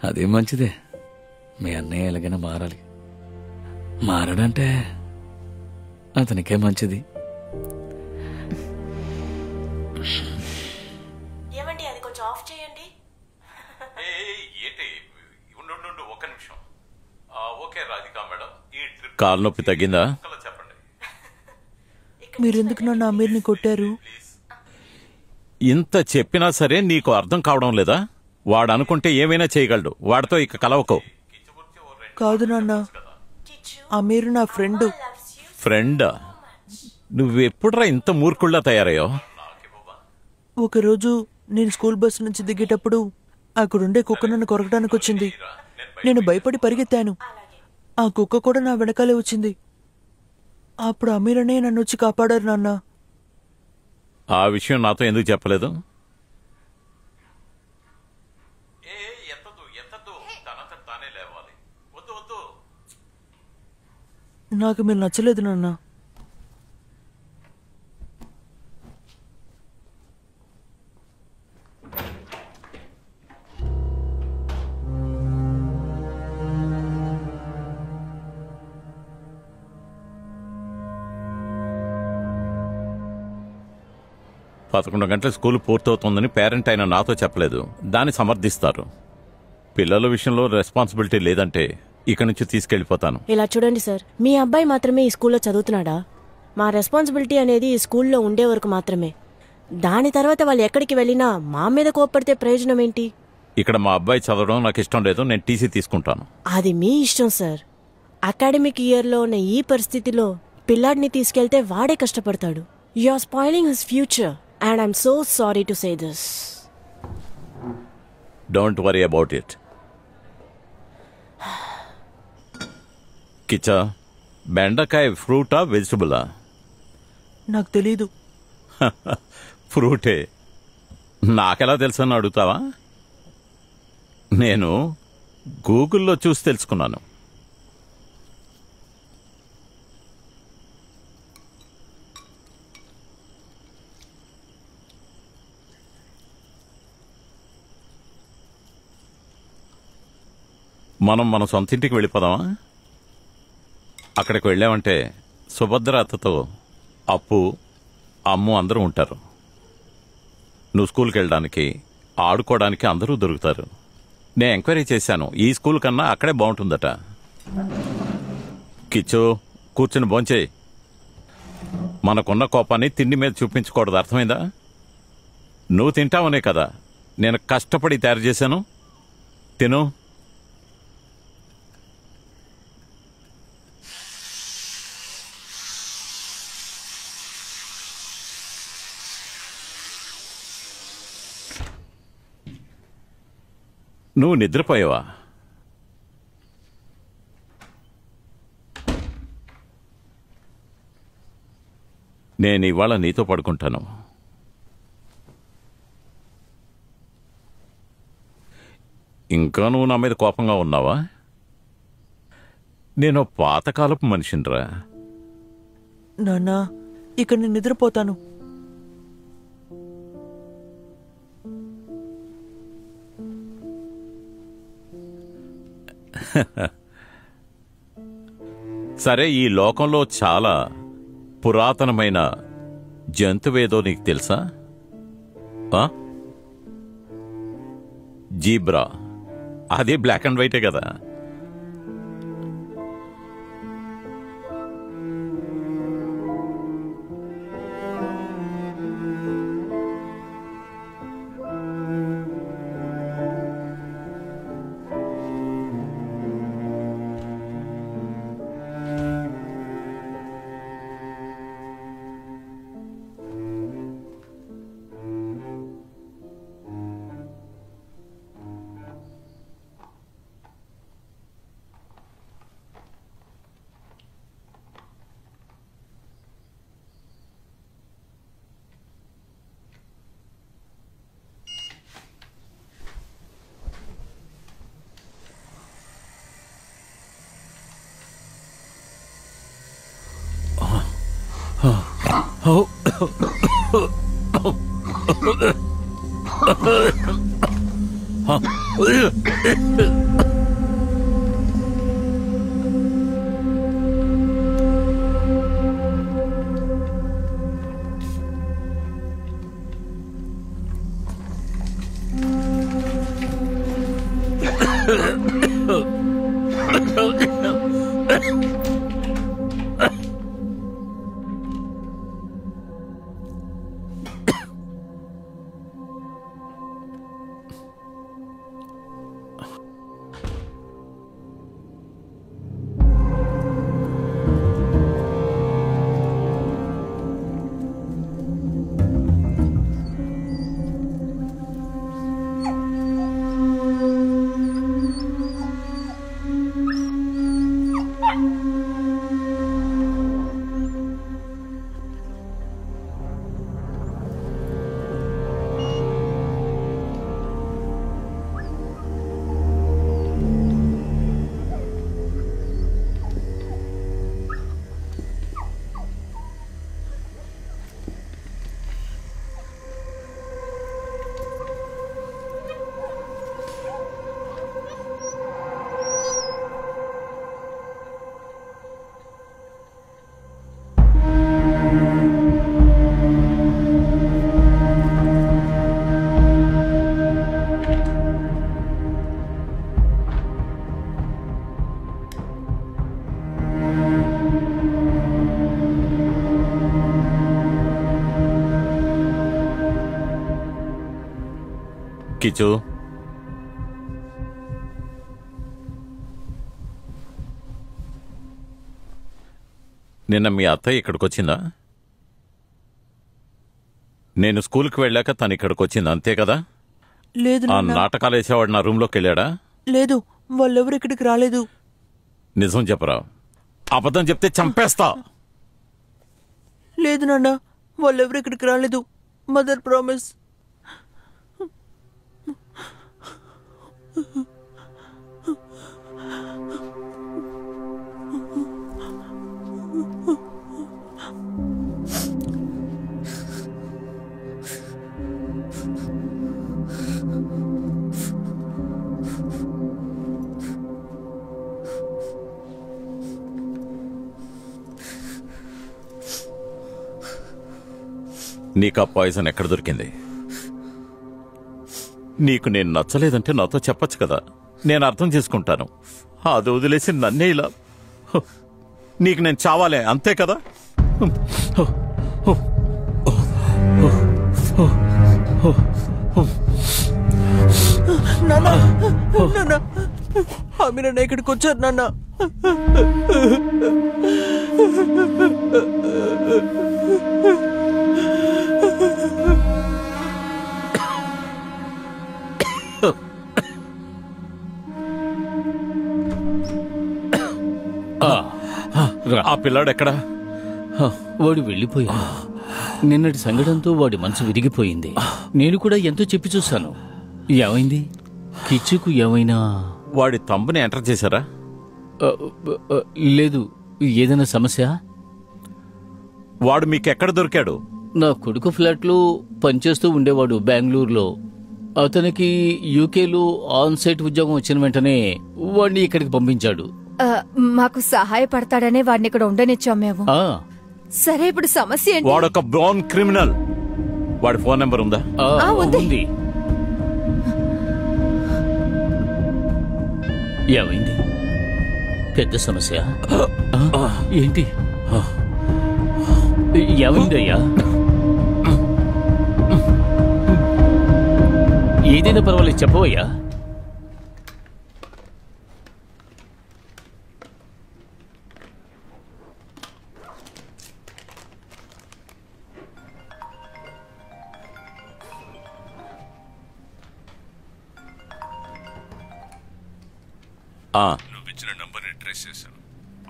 అదే మంచిదే. మీ అన్నయ్య ఎలాగైనా మారాలి. మారడంటే అతనికే మంచిది. ఏమండి, అది కొంచెం ఆఫ్ చేయండి. ఒక్క నిమిషం. ఓకే రాధికా మేడం, ఈ ట్రిప్ కాలు నొప్పి తగ్గిందా? మీరెందుకు నన్ను అమీర్ని కొట్టారు? ఇంత చెప్పినా సరే నీకు అర్థం కావడం లేదా? వాడు అనుకుంటే ఏమైనా చేయగలడు. వాడితో ఇక కలవకో. కాదు నాన్న, అమీర్ నా ఫ్రెండ్. ఫ్రెండా? నువ్వెప్పుడురా ఇంత మూర్ఖుల్లా తయారయ్యో? ఒకరోజు నేను స్కూల్ బస్ నుంచి దిగేటప్పుడు అక్కడుండే కుక్క నన్ను కొరకడానికి వచ్చింది. నేను భయపడి పరిగెత్తాను. ఆ కుక్క కూడా నా వెనకాలే వచ్చింది. అప్పుడు అమీరనే నన్ను వచ్చి కాపాడారు నాన్న. ఆ విషయం నాతో ఎందుకు చెప్పలేదు? నాకు మీరు నచ్చలేదు నాన్న. పదకొండు గంటల స్కూల్ పూర్తవుతుందని పేరెంట్ అయిన నాతో చెప్పలేదు. దాన్ని సమర్థిస్తారు. పిల్లల విషయంలో రెస్పాన్సిబిలిటీ లేదంటే ఇక్కడి నుంచి తీసుకెళ్లిపోతాను. ఇలా చూడండి సార్, మీ అబ్బాయి మాత్రమే ఈ స్కూల్లో చదువుతున్నాడా? మా రెస్పాన్సిబిలిటీ అనేది ఈ స్కూల్లో ఉండే వరకు మాత్రమే. దాని తర్వాత వాళ్ళు ఎక్కడికి వెళ్ళినా మా మీద కోప్పడితే ప్రయోజనం ఏంటి? ఇక్కడ మా అబ్బాయి చదవడం నాకు ఇష్టం లేదు. నేను టీసీ తీసుకుంటాను. అది మీ ఇష్టం సార్. అకాడమిక్ ఇయర్లో ఉన్న ఈ పరిస్థితిలో పిల్లాడిని తీసుకెళ్తే వాడే కష్టపడతాడు. You are spoiling his future and I'm so sorry to say this. Don't worry about it. Kiccha, బెండకాయ ఫ్రూటా వెజిటబులా? నాకు తెలీదు. ఫ్రూటే. నాకెలా తెలుసని అడుగుతావా? నేను గూగుల్లో చూసి తెలుసుకున్నాను. మనం మన సొంతింటికి వెళ్ళిపోదామా? అక్కడికి వెళ్ళామంటే సుభద్ర అత్తతో అప్పు, అమ్ము అందరూ ఉంటారు. నువ్వు స్కూల్కి వెళ్ళడానికి, ఆడుకోవడానికి అందరూ దొరుకుతారు. నేను ఎంక్వైరీ చేశాను. ఈ స్కూల్ కన్నా అక్కడే బాగుంటుందట. కిచ్చు, కూర్చుని భోంచేయి. మనకున్న కోపాన్ని తిండి మీద చూపించకూడదు, అర్థమైందా? నువ్వు తింటావనే కదా నేను కష్టపడి తయారు చేశాను. తిను. నువ్వు నిద్రపోయావా? నేను ఇవాళ నీతో పడుకుంటాను. ఇంకా నువ్వు నా మీద కోపంగా ఉన్నావా? నేను పాతకాలపు మనిషినిరా. నాన్న, ఇక్కడ నేను నిద్రపోతాను. సరే, ఈ లోకంలో చాలా పురాతనమైన జంతువేదో నీకు తెలుసా? జీబ్రా. అది బ్లాక్ అండ్ వైటే కదా. కిచు, నిన్న మీ అత్తయ్య ఇక్కడికి వచ్చిందా? నేను స్కూల్కి వెళ్ళాక తను ఇక్కడికి వచ్చింది, అంతే కదా? లేదు ఆ నాన్న. నాటకాలు వేసేవాడు నా రూమ్లోకి వెళ్ళాడా? లేదు, వాళ్ళెవరు ఇక్కడికి రాలేదు. నిజం చెప్పరా? అబద్ధం చెప్తే చంపేస్తా. లేదు నాన్న, వాళ్ళెవరు ఇక్కడికి రాలేదు. Mother promise. నీకు ఆ పాయిజన్ ఎక్కడ దొరికింది? నీకు నేను నచ్చలేదంటే నాతో చెప్పచ్చు కదా, నేను అర్థం చేసుకుంటాను. అది వదిలేసి నన్నే ఇలా. నీకు నేను చావాలే, అంతే కదా? నాన్న, నాన్న, అమీరన్న ఇక్కడికి వచ్చారు నాన్న. ఆ పిల్లాడు ఎక్కడా? వాడు వెళ్ళిపోయాడు. నిన్నటి సంఘటనతో వాడి మనసు విరిగిపోయింది. నేను కూడా ఎంతో చెప్పి చూశాను. ఏమైంది? కిచ్చుకు ఏమైనా? వాడి తంబుని ఎంటర్ చేశారా? లేదు. ఏదైనా సమస్య? వాడు మీకెక్కడ దొరికాడు? నా కొడుకు ఫ్లాట్లో పనిచేస్తూ ఉండేవాడు బెంగళూరులో. అతనికి యూకేలో ఆన్ సైట్ ఉద్యోగం వచ్చిన వెంటనే వాడిని ఇక్కడికి పంపించాడు. మాకు సహాయపడతాడనే వాడిని ఇక్కడ ఉండనిచ్చాం మేము. సరే, ఇప్పుడు సమస్య ఏంటి? వాడొక బ్రౌన్ క్రిమినల్. వాడి ఫోన్ నెంబర్ ఉందా? ఉంది. ఏమైంది? పెద్ద సమస్య ఏంటి? ఏమైందయ్యా? ఏదైనా పర్వాలేదు, చెప్పవయ్యా. నువ్విచ్చిన నంబర్ని ట్రేస్ చేశాను.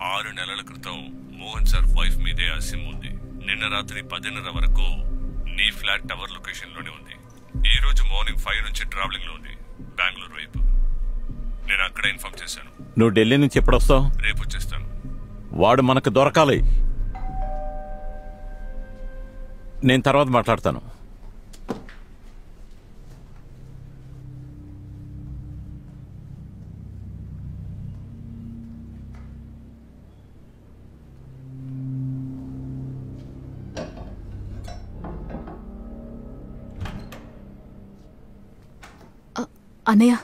6 నెలల క్రితం మోహన్ సార్ వైఫ్ మీదే ఆ సిమ్ ఉంది. నిన్న రాత్రి 10:30 వరకు నీ ఫ్లాట్ టవర్ లొకేషన్ లోనే ఉంది. ఈ రోజు మార్నింగ్ 5 నుంచి ట్రావెలింగ్ లో ఉంది బెంగళూరు వైపు. నేను అక్కడే ఇన్ఫార్మ్ చేశాను. నువ్వు ఢిల్లీ నుంచి ఎప్పుడు వస్తావు? రేపు వచ్చేస్తాను. వాడు మనకు దొరకాలి. నేను తర్వాత మాట్లాడతాను. అన్నయ్య,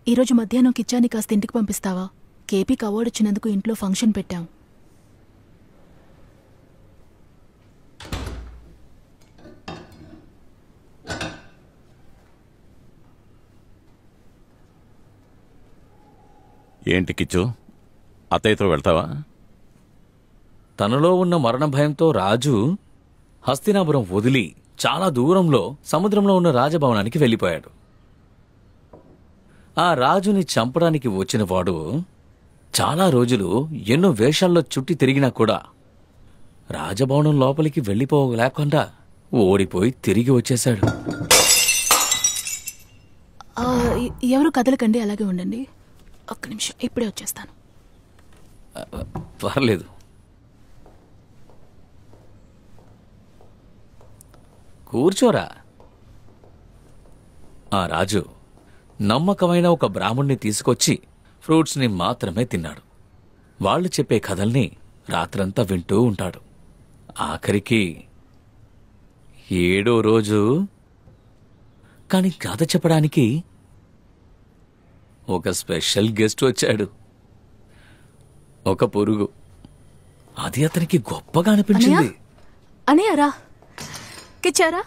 ఈరోజు మధ్యాహ్నం కిచ్చాని కాస్త ఇంటికి పంపిస్తావా? కేపీకి అవార్డు వచ్చినందుకు ఇంట్లో ఫంక్షన్ పెట్టాం. ఏంటి కిచ్చు, అత్తయ్యతో వెళ్తావా? తనలో ఉన్న మరణ భయంతో రాజు హస్తినాపురం వదిలి చాలా దూరంలో సముద్రంలో ఉన్న రాజభవనానికి వెళ్ళిపోయాడు. ఆ రాజుని చంపడానికి వచ్చిన వాడు చాలా రోజులు ఎన్నో వేషాల్లో చుట్టి తిరిగినా కూడా రాజభవనం లోపలికి వెళ్ళిపోలేకుండా ఓడిపోయి తిరిగి వచ్చేశాడు. ఎవరు కదలకండి, అలాగే ఉండండి. ఒక్క నిమిషం, ఇప్పుడే వచ్చేస్తాను. పర్లేదు. కూర్చోరా. ఆ రాజు నమ్మకమైన ఒక బ్రాహ్మణ్ణి తీసుకొచ్చి ఫ్రూట్స్ని మాత్రమే తిన్నాడు. వాళ్ళు చెప్పే కథల్ని రాత్రంతా వింటూ ఉంటాడు. ఆఖరికి 7వ రోజు కాని కథ చెప్పడానికి ఒక స్పెషల్ గెస్ట్ వచ్చాడు. ఒక పురుగు. అది అతనికి గొప్పగా అనిపించింది. అనియారా కిచ్చారా?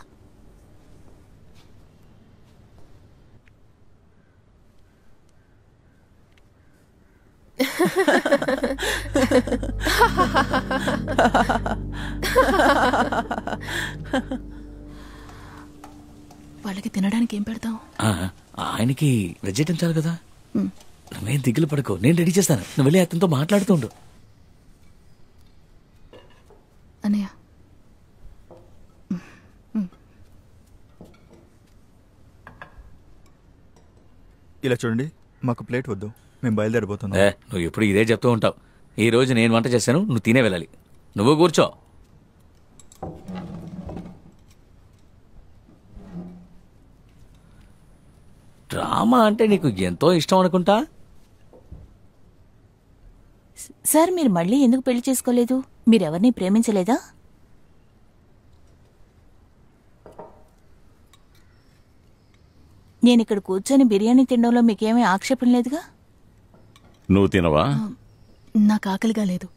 వాళ్ళకి తినడానికి ఏం పెడతాం? ఆయనకి వెజిటేరియన్ చాలు కదా. నువ్వేం దిగులు పడుకో, నేను రెడీ చేస్తాను. నువ్వు వెళ్ళి అతనితో మాట్లాడుతుండు. అన్నయ్య, ఇలా చూడండి, మాకు ప్లేట్ వద్దు, మేము బయలుదేరిపోతున్నాం. నువ్వు ఎప్పుడు ఇదే చెప్తూ ఉంటావు. ఈ రోజు నేను వంట చేశాను, నువ్వు తినే వెళ్ళాలి. నువ్వు కూర్చో. డ్రామా అంటే నీకు ఎంతో ఇష్టం అనుకుంటా. సార్, మీరు మళ్ళీ ఎందుకు పెళ్లి చేసుకోలేదు? మీరెవరిని ప్రేమించలేదా? నేనిక్కడ కూర్చొని బిర్యానీ తినడంలో మీకేమీ ఆక్షేపం లేదుగా? నువ్వు తినవా? నాకు ఆకలిగా లేదు.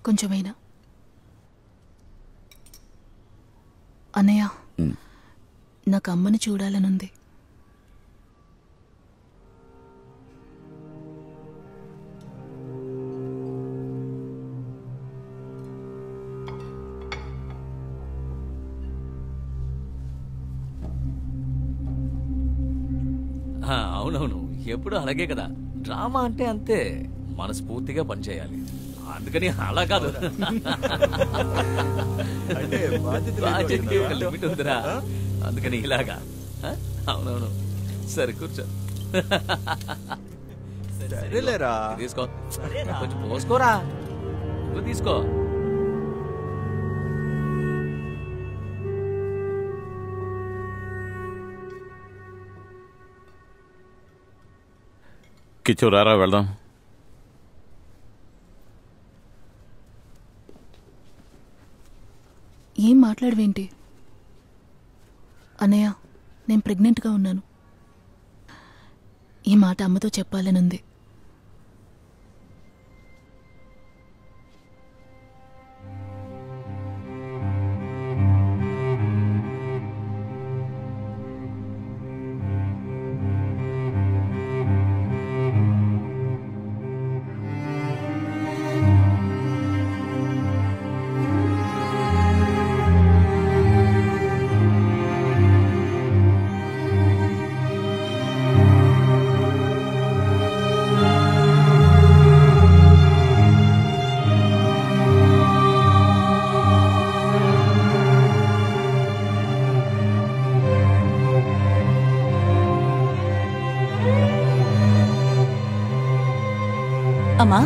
కొంచెమైనా. అన్నయ్య, నాకు అమ్మని చూడాలనుంది. అవునవును, ఎప్పుడు అలాగే కదా. డ్రామా అంటే అంతే, మనస్ఫూర్తిగా పనిచేయాలి. అందుకని అలా కాదు, బాధ్యతకి ఒక లిమిట్ ఉందిరా. అందుకని ఇలాగా. అవునవును, సరే కూర్చో. తీసుకో, కొంచెం పోసుకోరా. నువ్వు తీసుకో. కిచోరారా వెళ్దాం. ఏం మాట్లాడవేంటి అన్నయ్య? నేను ప్రెగ్నెంట్గా ఉన్నాను. ఈ మాట అమ్మతో చెప్పాలనుంది. అమ్మా,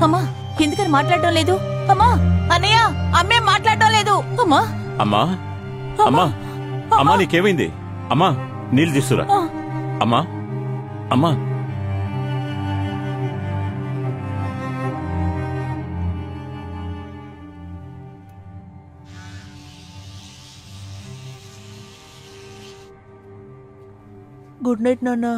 అమ్మా, ఎందుకని మాట్లాడటం లేదు? అమ్మా, అన్నయ్య, అమ్మే మాట్లాడటం లేదు. అమ్మా, అమ్మా, అమ్మా, అమ్మా, నీకేమైంది? అమ్మా, నీళ్ళు తీసుకురా. అమ్మా, అమ్మా. గుడ్ నైట్ నాన్న.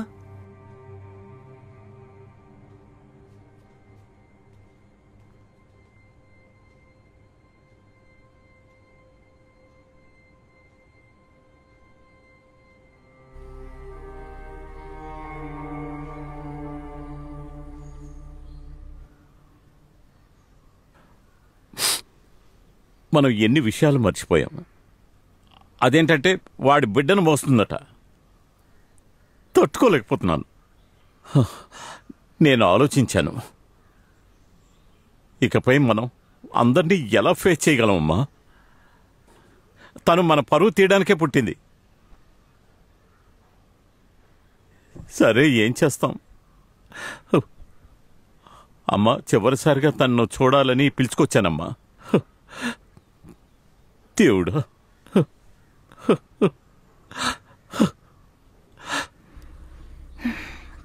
మనం ఎన్ని విషయాలు మర్చిపోయాం. అదేంటంటే వాడి బిడ్డను మోస్తుందట. తట్టుకోలేకపోతున్నాను. నేను ఆలోచించాను, ఇకపై మనం అందరినీ ఎలా ఫేస్ చేయగలమమ్మా? తను మన పరువు తీయడానికే పుట్టింది. సరే, ఏం చేస్తాం? అమ్మా, చివరిసారిగా తన్ను చూడాలని పిలుచుకొచ్చానమ్మా. దేవుడా,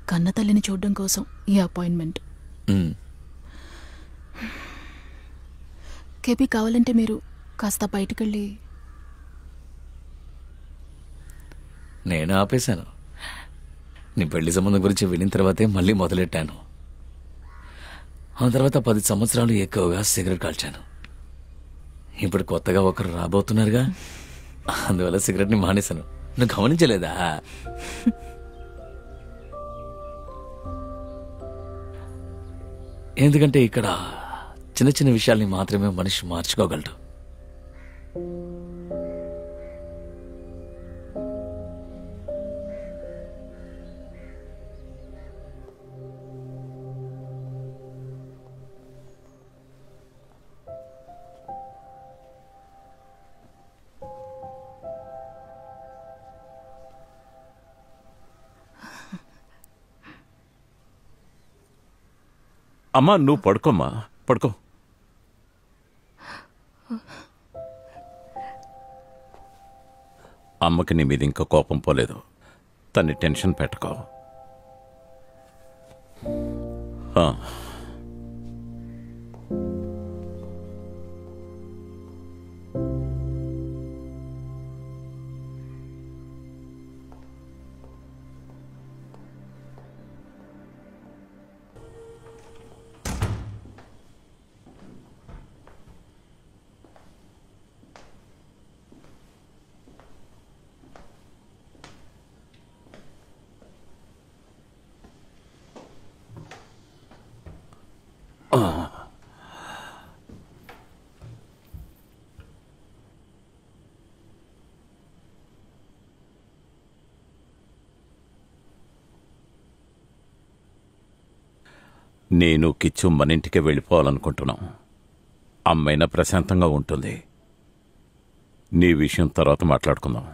కన్న తల్లిని చూడడం కోసం ఈ అపాయింట్మెంట్. కేపీ, కావాలంటే మీరు కాస్త బయటకెళ్ళి. నేను ఆపేశాను. నీ పెళ్లి సంబంధం గురించి వినిన తర్వాతే మళ్ళీ మొదలెట్టాను. ఆ తర్వాత 10 సంవత్సరాలు ఎక్కువగా సిగరెట్ కాల్చాను. ఇప్పుడు కొత్తగా ఒకరు రాబోతున్నారుగా, అందువల్ల సిగరెట్ని మానేశాను. నువ్వు గమనించలేదా? ఎందుకంటే ఇక్కడ చిన్న చిన్న విషయాల్ని మాత్రమే మనిషి మార్చుకోగలడు. అమ్మా నువ్వు పడుకోమ్మా, పడుకో. అమ్మకి నీ మీద ఇంకా కోపం పోలేదు. తన్ని టెన్షన్ పెట్టుకో. నేను కిచ్చు మన ఇంటికి వెళ్ళిపోవాలనుకుంటున్నాం. అమ్మైనా ప్రశాంతంగా ఉంటుంది. నీ విషయం తర్వాత మాట్లాడుకుందాం.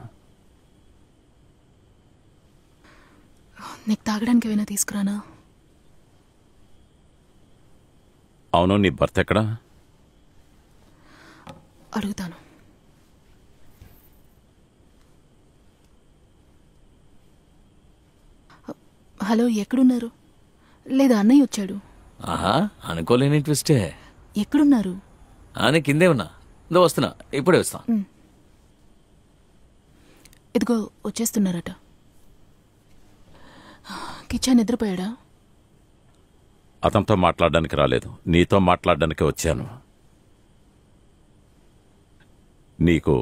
నీకు తాగడానికి ఏమైనా తీసుకురానా? అవును, నీ భర్త ఎక్కడా? అడుగుతాను. హలో, ఎక్కడున్నారు? లేదా అన్నయ్య వచ్చాడు. ఆహా, అనుకోలేని ట్విస్టే. ఎక్కడున్నారు? ఆయన కిందే ఉన్నా. ఇదో వస్తున్నా, ఇప్పుడే వస్తా. ఇదిగో వచ్చేస్తున్నారట. కిచెన్ నిద్రపోయాడా? అతనితో మాట్లాడడానికి రాలేదు, నీతో మాట్లాడడానికి వచ్చాను. నీకు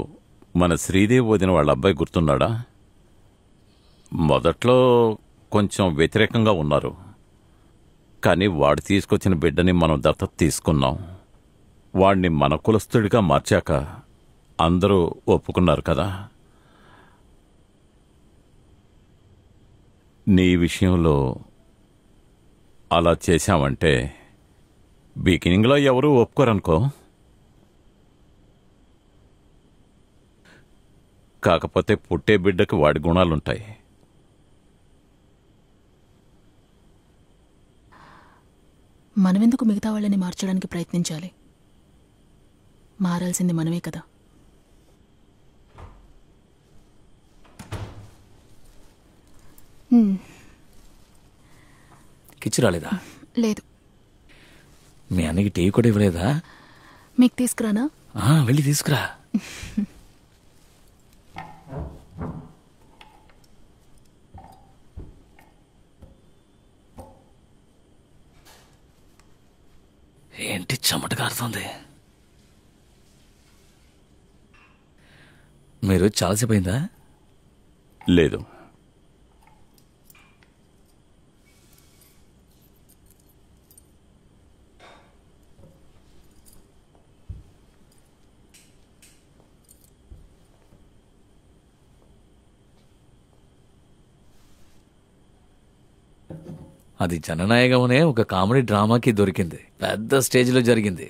మన శ్రీదేవి వదిన వాళ్ళ అబ్బాయి గుర్తున్నాడా? మొదట్లో కొంచెం వ్యతిరేకంగా ఉన్నారు, కానీ వాడు తీసుకొచ్చిన బిడ్డని మనం దత్తత తీసుకున్నాం. వాడిని మన కులస్తుడిగా మార్చాక అందరూ ఒప్పుకున్నారు కదా. నీ విషయంలో అలా చేశామంటే బిగినింగ్లో ఎవరూ ఒప్పుకోరనుకో. కాకపోతే పుట్టే బిడ్డకి వాడి గుణాలుంటాయి. మనమెందుకు మిగతా వాళ్ళని మార్చడానికి ప్రయత్నించాలి? మారాల్సింది మనమే కదా. కిచ్చు రాలేదా? లేదు. మీ అన్నకి టీ కూడా ఇవ్వలేదా? మీకు తీసుకురానా? వెళ్ళి తీసుకురా. ఏంటి చెమట కారుతోంది? మీరు చాలాసేపు అయిందా? లేదు. అది జననాయకమనే ఒక కామెడీ డ్రామాకి దొరికింది. పెద్ద స్టేజ్లో జరిగింది.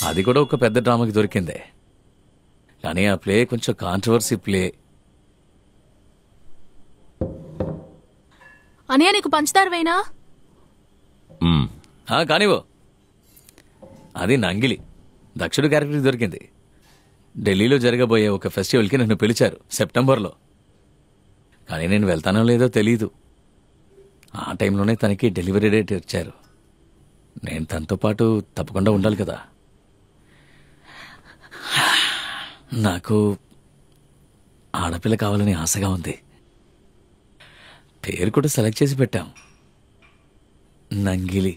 అది కూడా ఒక పెద్ద డ్రామాకి దొరికింది. కానీ ఆ ప్లే కొంచెం కాంట్రవర్సీ ప్లే. అనియా, నీకు పంచదార వేయనా? కానివో. అది నంగిలి, దక్షుడు క్యారెక్టర్ దొరికింది. ఢిల్లీలో జరగబోయే ఒక ఫెస్టివల్కి నన్ను పిలిచారు సెప్టెంబర్లో. కానీ నేను వెళ్తానో లేదో తెలీదు. ఆ టైంలోనే తనకి డెలివరీ డేట్ ఇచ్చారు. నేను తనతో పాటు తప్పకుండా ఉండాలి కదా. నాకు ఆడపిల్ల కావాలని ఆశగా ఉంది. పేరు కూడా సెలెక్ట్ చేసి పెట్టాం, నంగిలి.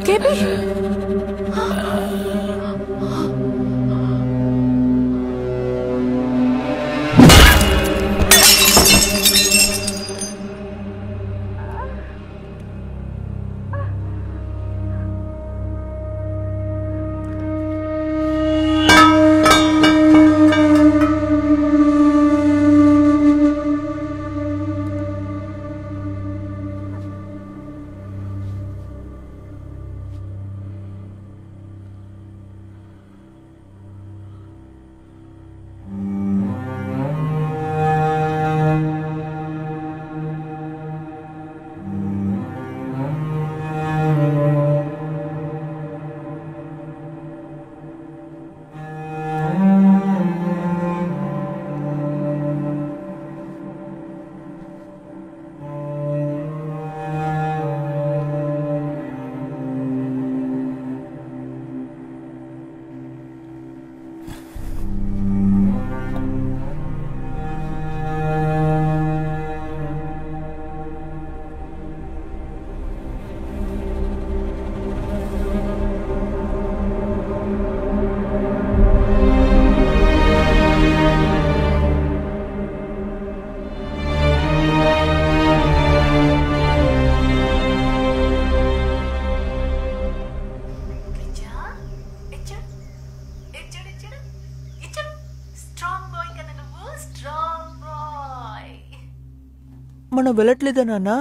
కేపీ నువ్వు వెళ్ళట్లేదా నాన్న?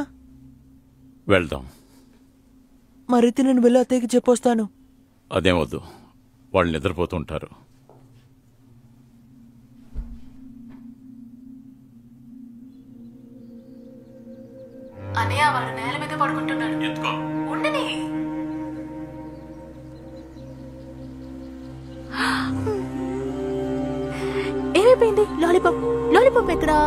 వెళ్దాం. మరైతే నేను వెళ్ళి అత్తయ్యకి చెప్పొస్తాను. అదేం వద్దు, వాళ్ళు నిద్రపోతుంటారు. అన్నయ్య వాడు నేల మీద పడుకుంటున్నాడు. ఉండని. ఏమైపోయింది? లాలీపాప్ లాలీపాప్ ఎక్కడా?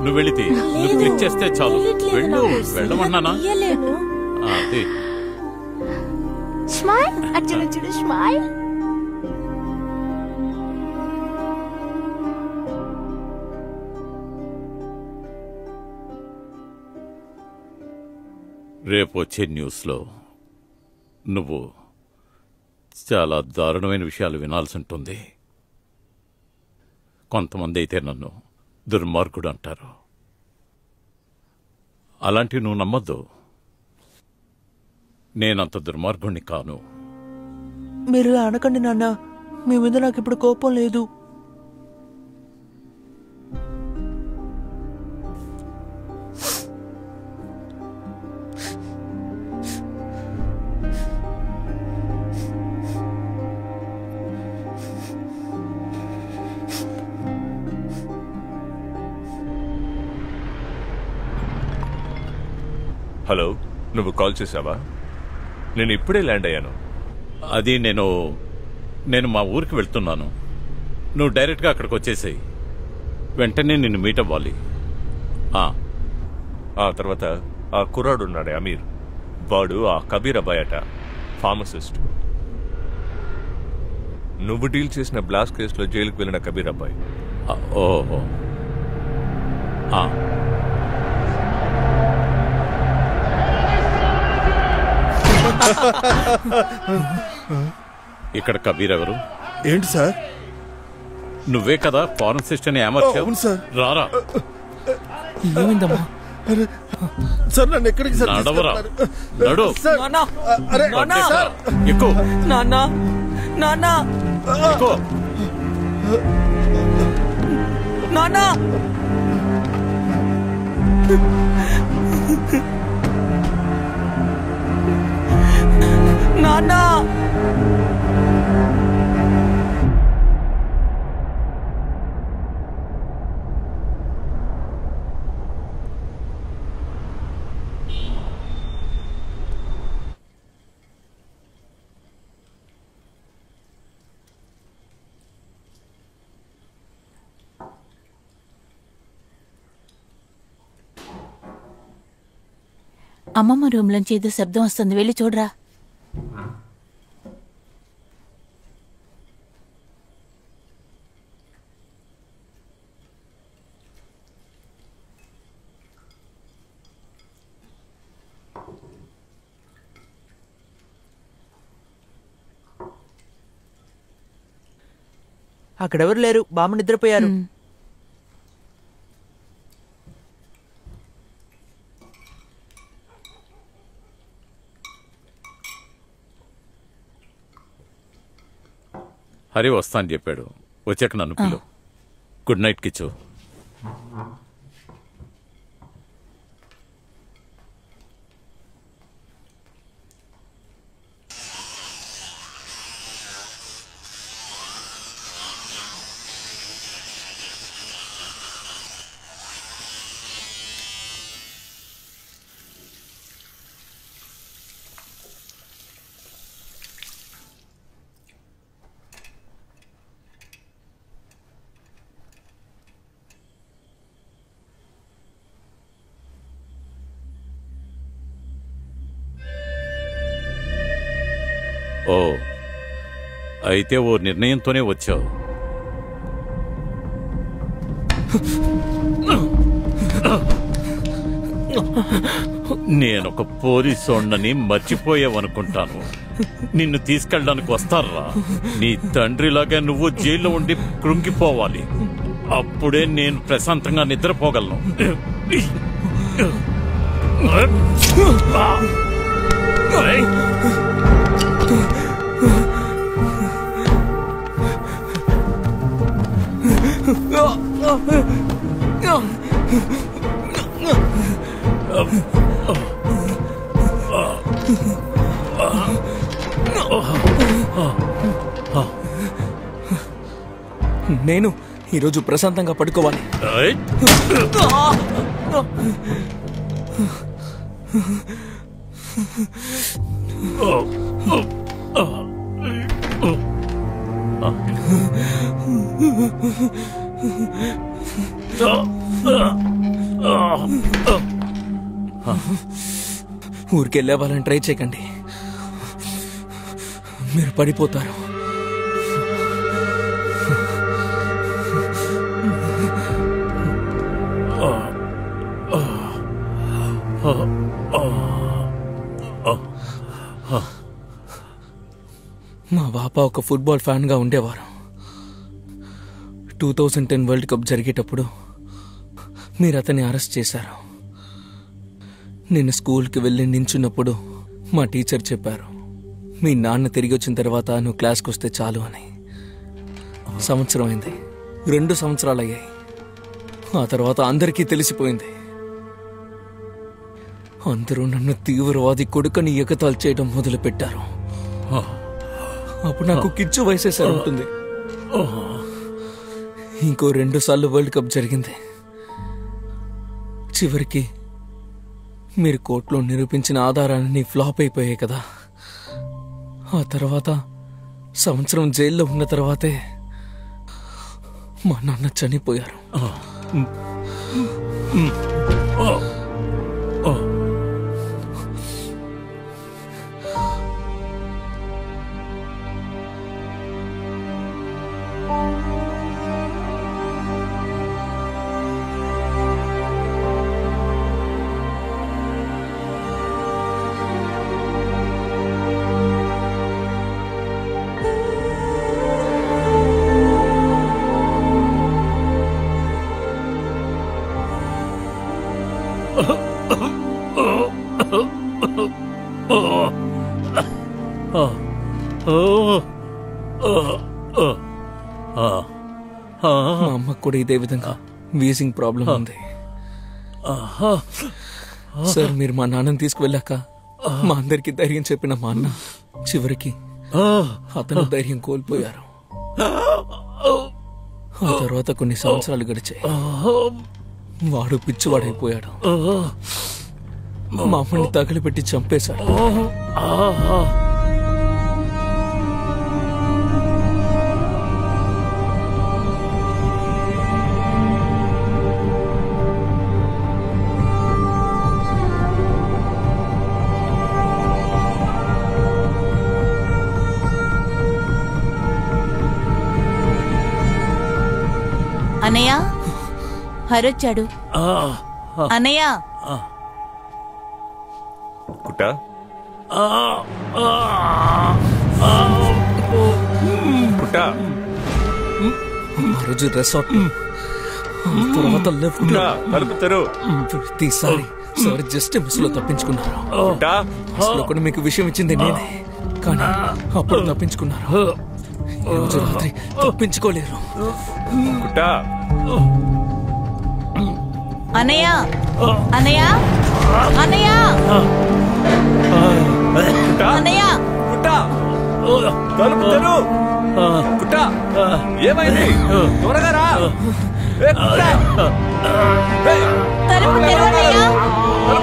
నువ్వు వెళితే నువ్వు క్లిక్ చేస్తే చాలు. వెళ్ళు, వెళ్ళమన్నానా? అదే స్మైల్. అచ్చుడు చూడు స్మైల్. రేపు వచ్చే న్యూస్లో నువ్వు చాలా దారుణమైన విషయాలు వినాల్సి ఉంటుంది. కొంతమంది అయితే నన్ను దుర్మార్గుడు అంటారు. అలాంటివి నువ్వు నమ్మద్దు. నేనంత దుర్మార్గుణ్ణి కాను. మీరు ఇలా అనకండి నాన్న, మీ మీద నాకు ఇప్పుడు కోపం లేదు. హలో, నువ్వు కాల్ చేసావా? నేను ఇప్పుడే ల్యాండ్ అయ్యాను. అది నేను మా ఊరికి వెళ్తున్నాను. నువ్వు డైరెక్ట్గా అక్కడికి వచ్చేసాయి. వెంటనే నిన్ను మీట్ అవ్వాలి. ఆ తర్వాత ఆ కుర్రాడు ఉన్నాడే అమీర్, వాడు ఆ కబీర్ అబ్బాయి అట, ఫార్మసిస్ట్. నువ్వు డీల్ చేసిన బ్లాస్ట్ కేసులో జైలుకు వెళ్ళిన కబీర్ అబ్బాయి. ఓహో. ఇక్కడ కబీర్ ఎవరు? ఏంటి సార్? నువ్వే కదా ఫార్మసిస్ట్ అని అమర్చావు. అవును సార్. రారా. ఏమైందమ్మా? సార్ నన్ను ఎక్కడికి సార్ నడవరా. తీసుకెళ్తున్నారు? నడు. సార్, నాన్న, అరే నాన్న, సార్, ఎక్కు. నాన్న, నాన్న, ఎక్కు. నాన్న. నాన్న. అమ్మమ్మ రూమ్ లోంచి ఏదో శబ్దం వస్తుంది, వెళ్ళి చూడరా. అక్కడెవరు లేరు, బామ్మ నిద్రపోయారు. హరి వస్తా అని చెప్పాడు. వచ్చాక నన్ను పిలు. Good night Kichu. ఓ, అయితే ఓ నిర్ణయంతోనే వచ్చావు. నేనొక పోలీసోడ్నని మర్చిపోయావనుకుంటాను. నిన్ను తీసుకెళ్ళడానికి వస్తారా? నీ తండ్రిలాగా నువ్వు జైల్లో ఉండి కృంగిపోవాలి. అప్పుడే నేను ప్రశాంతంగా నిద్రపోగలను. నేను ఈరోజు ప్రశాంతంగా పడుకోవాలి. ఊరికే లేవాలని ట్రై చేయకండి, మీరు పడిపోతారు. మా బాప ఒక ఫుట్బాల్ ఫ్యాన్ గా ఉండేవారు. 2010 వరల్డ్ కప్ జరిగేటప్పుడు మీరు అతన్ని అరెస్ట్ చేశారు. నేను స్కూల్కి వెళ్ళి నించున్నప్పుడు మా టీచర్ చెప్పారు, మీ నాన్న తిరిగి వచ్చిన తర్వాత నువ్వు క్లాస్కి వస్తే చాలు అని. సంవత్సరం అయింది, 2 సంవత్సరాలు అయ్యాయి. ఆ తర్వాత అందరికీ తెలిసిపోయింది. అందరూ నన్ను తీవ్రవాది కొడుకని ఎగతాలు చేయడం మొదలు పెట్టారు. అప్పుడు నాకు కిచ్చు వయసేసారి ఉంటుంది. ఇంకో 2 సార్లు వరల్డ్ కప్ జరిగింది. చివరికి మీరు కోర్టులో నిరూపించిన ఆధారాలన్నీ ఫ్లాప్ అయిపోయాయి కదా. ఆ తర్వాత సంవత్సరం జైల్లో ఉన్న తర్వాతే మా నాన్న చనిపోయారు. మా అమ్మకు కూడా ఇదే విధంగా వీజింగ్ ప్రాబ్లం ఉంది. సార్, మీరు మా నాన్నని తీసుకువెళ్ళాక మా అందరికి ధైర్యం చెప్పిన మా అన్న చివరికి అతను ధైర్యం కోల్పోయారు. ఆ తర్వాత కొన్ని సంవత్సరాలు గడిచాయి. వాడు పిచ్చివాడైపోయాడు. మా అమ్మని తగిలిపెట్టి చంపేశాడు. అన్నయ్య, హరొచ్చాడు. అన్నయ్య, కుట్టా కుట్టా ఆ రోజు రెసార్ట్ తర్వాత లెఫ్ట్ తలుపుతారు. ప్రతిసారి సార్ జస్ట్ మిస్ లో తప్పించుకున్నారు. అసలు కూడా మీకు విషయం ఇచ్చింది నేనే, కానీ అప్పుడు తప్పించుకున్నారు. ఈ రోజు రాత్రి తప్పించుకోలేరు. అన్నయ్య, అన్నయ్య, అన్నయ్య, అన్నయ్య, తలుపుతారు. కుట్టా, ఏమైంది? త్వరగా రా. తలుపు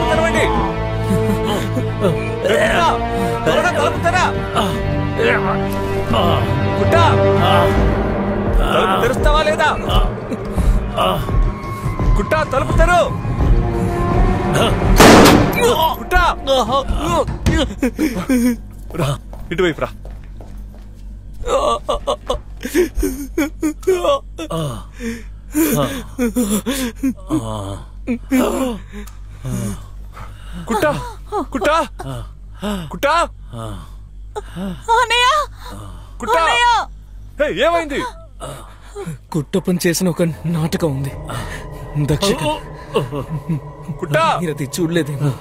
తెరవండి. త్వరగా తలుపుతారా? కుట్టా, తలుపు తెరుస్తావా లేదా? కుట్టా, తలుపు తెరు. కుట్టా, ఇటువైపు రా. కుట్టా, కుట్టా, కుట్టా, కుట్టా, ఏమైంది? కుట్టప్పని చేసిన ఒక నాటకం ఉంది, దక్షిణ. మీరు అది చూడలేదేమో.